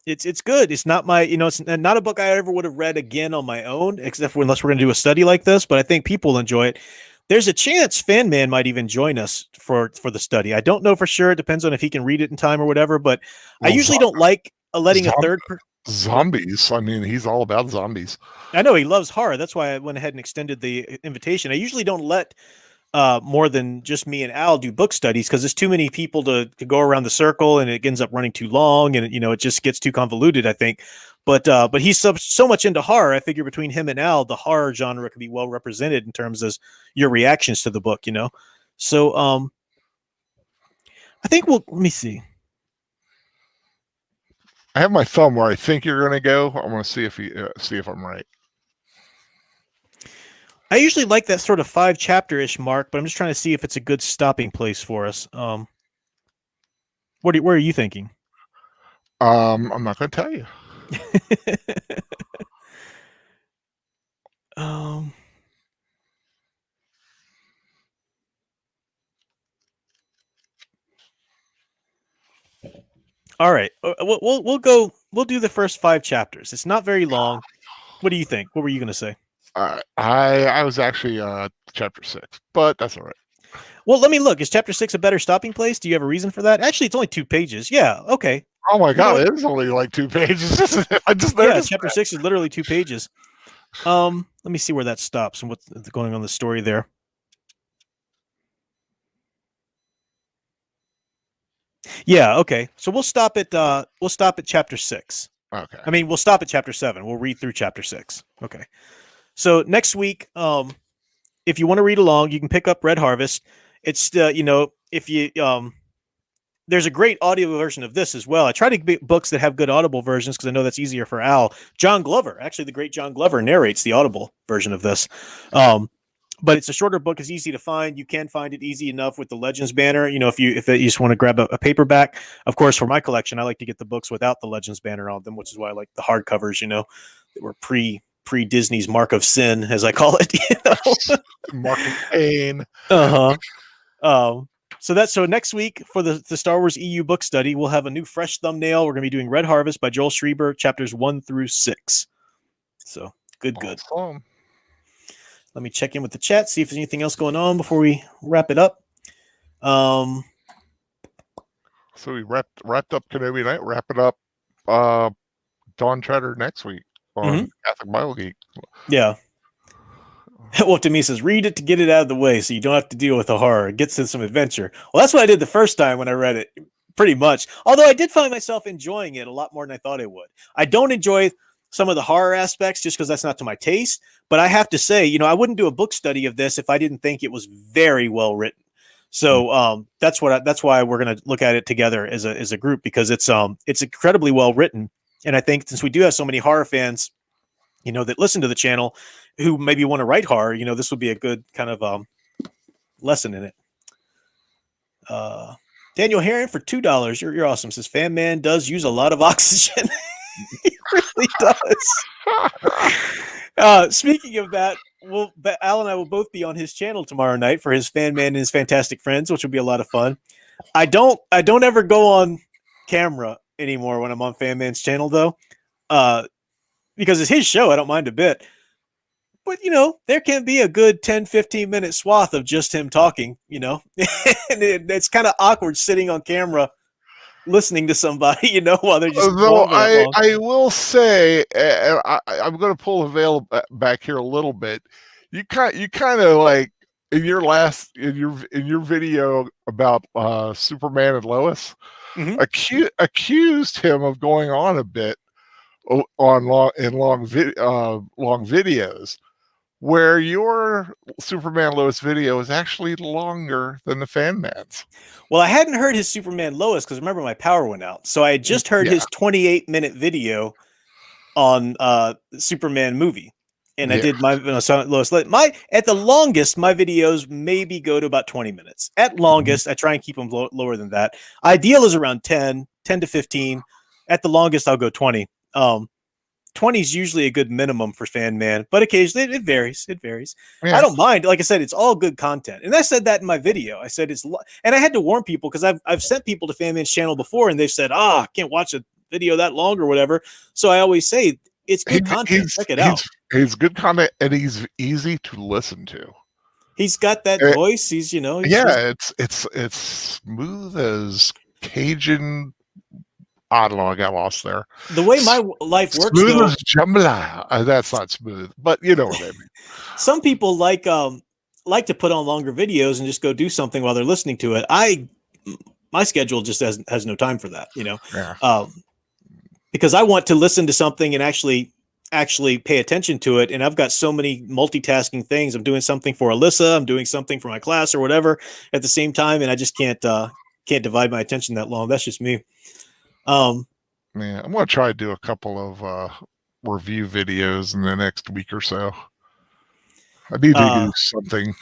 It's good. It's not my, it's not a book I ever would have read again on my own, except for unless we're going to do a study like this. But I think people enjoy it. There's a chance Fan Man might even join us for the study. I don't know for sure. It depends on if he can read it in time or whatever. But I usually don't like letting a third zombies. I mean, he's all about zombies. I know he loves horror. That's why I went ahead and extended the invitation. I usually don't let more than just me and Al do book studies because there's too many people to go around the circle and it ends up running too long and it just gets too convoluted, I think. But he's so much into horror. I figure between him and Al, the horror genre could be well represented in terms of your reactions to the book, So I think let me see. I have my thumb where I think you're going to go. I want to see if I'm right. I usually like that sort of 5 chapter-ish mark, but I'm just trying to see if it's a good stopping place for us. Where are you thinking? I'm not going to tell you. All right, we'll do the first 5 chapters. It's not very long. What do you think? What were you going to say? I was actually chapter 6, but that's all right. Well, let me look. Is chapter 6 a better stopping place? Do you have a reason for that? Actually, it's only 2 pages. Yeah. Okay. Oh my God, it is only like 2 pages. I just noticed. Chapter 6 is literally 2 pages. Let me see where that stops and what's going on in the story there. Yeah. Okay. So we'll stop at chapter 6. Okay. I mean, we'll stop at chapter 7. We'll read through chapter 6. Okay. So next week, if you want to read along, you can pick up Red Harvest. It's if you there's a great audio version of this as well. I try to get books that have good audible versions because I know that's easier for Al. John Glover, actually the great John Glover, narrates the audible version of this. But it's a shorter book. It's easy to find. You can find it easy enough with the Legends banner. If you just want to grab a paperback. Of course, for my collection, I like to get the books without the Legends banner on them, which is why I like the hardcovers. That were pre Disney's Mark of Sin, as I call it. Mark of Pain. So next week for the Star Wars EU book study, we'll have a new fresh thumbnail. We're going to be doing Red Harvest by Joel Schreiber, chapters 1 through 6. So good. Awesome. Let me check in with the chat, see if there's anything else going on before we wrap it up. So we wrapped up Kenobi night. Wrap it up. Dawn Treader next week on Catholic Bible Geek. Yeah. Well, to me says, read it to get it out of the way so you don't have to deal with the horror. It gets to some adventure. Well, that's what I did the first time when I read it, pretty much. Although I did find myself enjoying it a lot more than I thought I would. I don't enjoy some of the horror aspects just because that's not to my taste. But I have to say, I wouldn't do a book study of this if I didn't think it was very well written. So that's why we're going to look at it together as a group, because it's incredibly well written. And I think since we do have so many horror fans, that listen to the channel who maybe want to write horror, this would be a good kind of lesson in it. Daniel Herron for $2. You're awesome. Says Fan Man does use a lot of oxygen. He really does. Speaking of that, Al and I will both be on his channel tomorrow night for his Fan Man and his Fantastic Friends, which will be a lot of fun. I don't ever go on camera anymore when I'm on Fan Man's channel though. Because it's his show, I don't mind a bit. But, there can be a good 10, 15-minute swath of just him talking, and it's kind of awkward sitting on camera listening to somebody, while they're just... Though I will say, I'm going to pull the veil back here a little bit. You kind of like, in your video about Superman and Lois, accused him of going on a bit on long videos, where your Superman Lois video is actually longer than the Fan Man's. Well, I hadn't heard his Superman Lois because remember my power went out, so I had just heard his 28-minute video on Superman movie, and I did my Lois. At the longest, my videos maybe go to about 20 minutes. At longest, I try and keep them lower than that. Ideal is around 10. 10 to 15. At the longest, I'll go 20. 20 is usually a good minimum for Fan Man, but occasionally it varies. It varies. Yeah. I don't mind. Like I said, it's all good content. And I said that in my video. I said and I had to warn people because I've sent people to Fan Man's channel before and they've said, I can't watch a video that long or whatever. So I always say it's good content. Check it out. He's good content and he's easy to listen to. He's got that voice. He's, it's smooth as Cajun. I don't know. I got lost there. The way my life works, smooth as jambalaya. That's not smooth, but you know what I mean. Some people like to put on longer videos and just go do something while they're listening to it. My schedule just has no time for that, because I want to listen to something and actually pay attention to it. And I've got so many multitasking things. I'm doing something for Alyssa. I'm doing something for my class or whatever at the same time, and I just can't divide my attention that long. That's just me. I'm gonna try to do a couple of review videos in the next week or so. I need to do something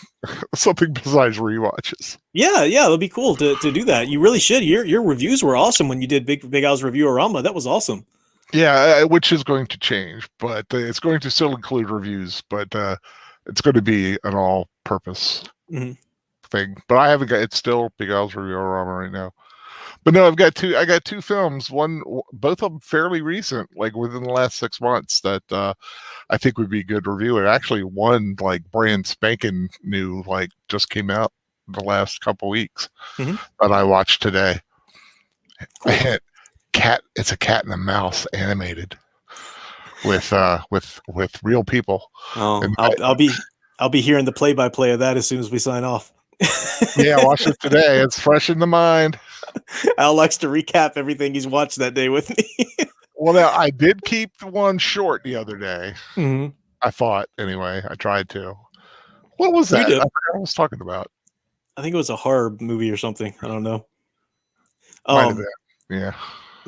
besides rewatches. Yeah, it'll be cool to do that. You really should. Your reviews were awesome when you did Big Al's Review-orama. That was awesome. Yeah, which is going to change, but it's going to still include reviews, but it's going to be an all-purpose thing. But I haven't got. It's still Big Al's Review-orama right now. But no, I got two films. Both of them fairly recent, like within the last 6 months, that I think would be good review. And actually, one like brand spanking new, like just came out the last couple weeks that I watched today. It's a cat and a mouse animated with real people. Oh, I'll be hearing the play-by-play of that as soon as we sign off. Yeah, watch it today. It's fresh in the mind. Al likes to recap everything he's watched that day with me. Well, now I did keep the one short the other day. I thought, anyway. I tried to. What was that? I forgot what I was talking about. I think it was a horror movie or something. I don't know. Might have been. Yeah.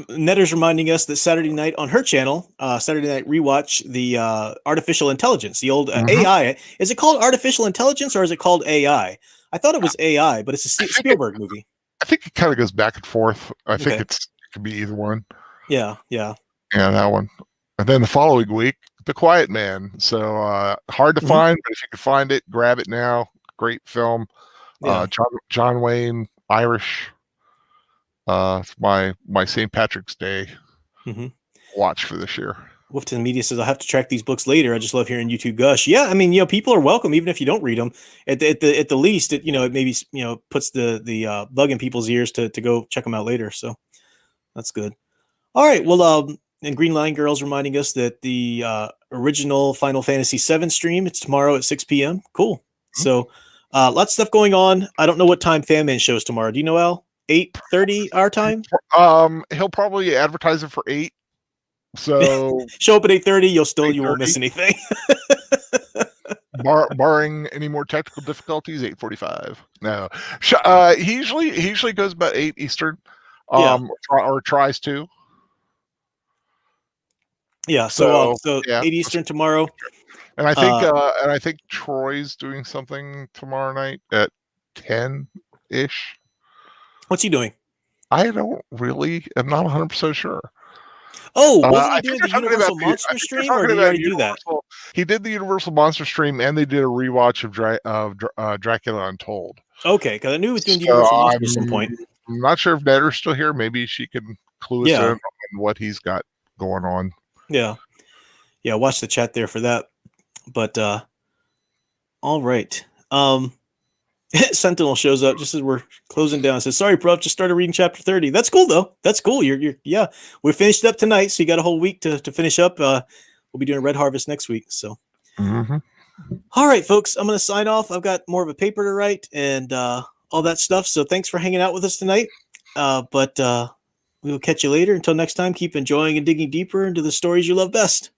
Netter's reminding us that Saturday night on her channel, Saturday Night Rewatch, the artificial intelligence, the old AI. Is it called artificial intelligence or is it called AI? I thought it was AI, but it's a Spielberg movie. I think it kind of goes back and forth. I think it could be either one. Yeah. Yeah, that one. And then the following week, The Quiet Man. So hard to find, but if you can find it, grab it now. Great film. Yeah. John Wayne, Irish. It's my St. Patrick's Day watch for this year. Wolfton Media says, I'll have to track these books later. I just love hearing you two gush. Yeah, I mean, people are welcome, even if you don't read them. At the least, it maybe puts the bug in people's ears to go check them out later. So that's good. All right. Well, and Green Line Girls reminding us that the original Final Fantasy VII stream, it's tomorrow at 6 p.m. Cool. So lots of stuff going on. I don't know what time Fan Man shows tomorrow. Do you know, Al? 8:30 our time? He'll probably advertise it for 8. So show up at 8:30. You won't miss anything. Barring any more technical difficulties, 8:45. No, he usually goes about 8 Eastern, or tries to. Yeah. So 8 Eastern tomorrow. And I think Troy's doing something tomorrow night at 10-ish. What's he doing? I don't really. I'm not 100% sure. Oh, wasn't he doing the Universal Monster stream, or did he already do that? He did the Universal Monster stream, and they did a rewatch of Dracula Untold. Okay, because I knew he was doing Universal Monster at some point. I'm not sure if Netter's still here. Maybe she can clue us in on what he's got going on. Yeah. Watch the chat there for that. But all right. Sentinel shows up just as we're closing down. Says, "Sorry, bro, just started reading chapter 30." That's cool though. That's cool. You're we finished up tonight, so you got a whole week to finish up. We'll be doing Red Harvest next week. So, all right, folks, I'm gonna sign off. I've got more of a paper to write and all that stuff. So thanks for hanging out with us tonight. But we will catch you later. Until next time, keep enjoying and digging deeper into the stories you love best.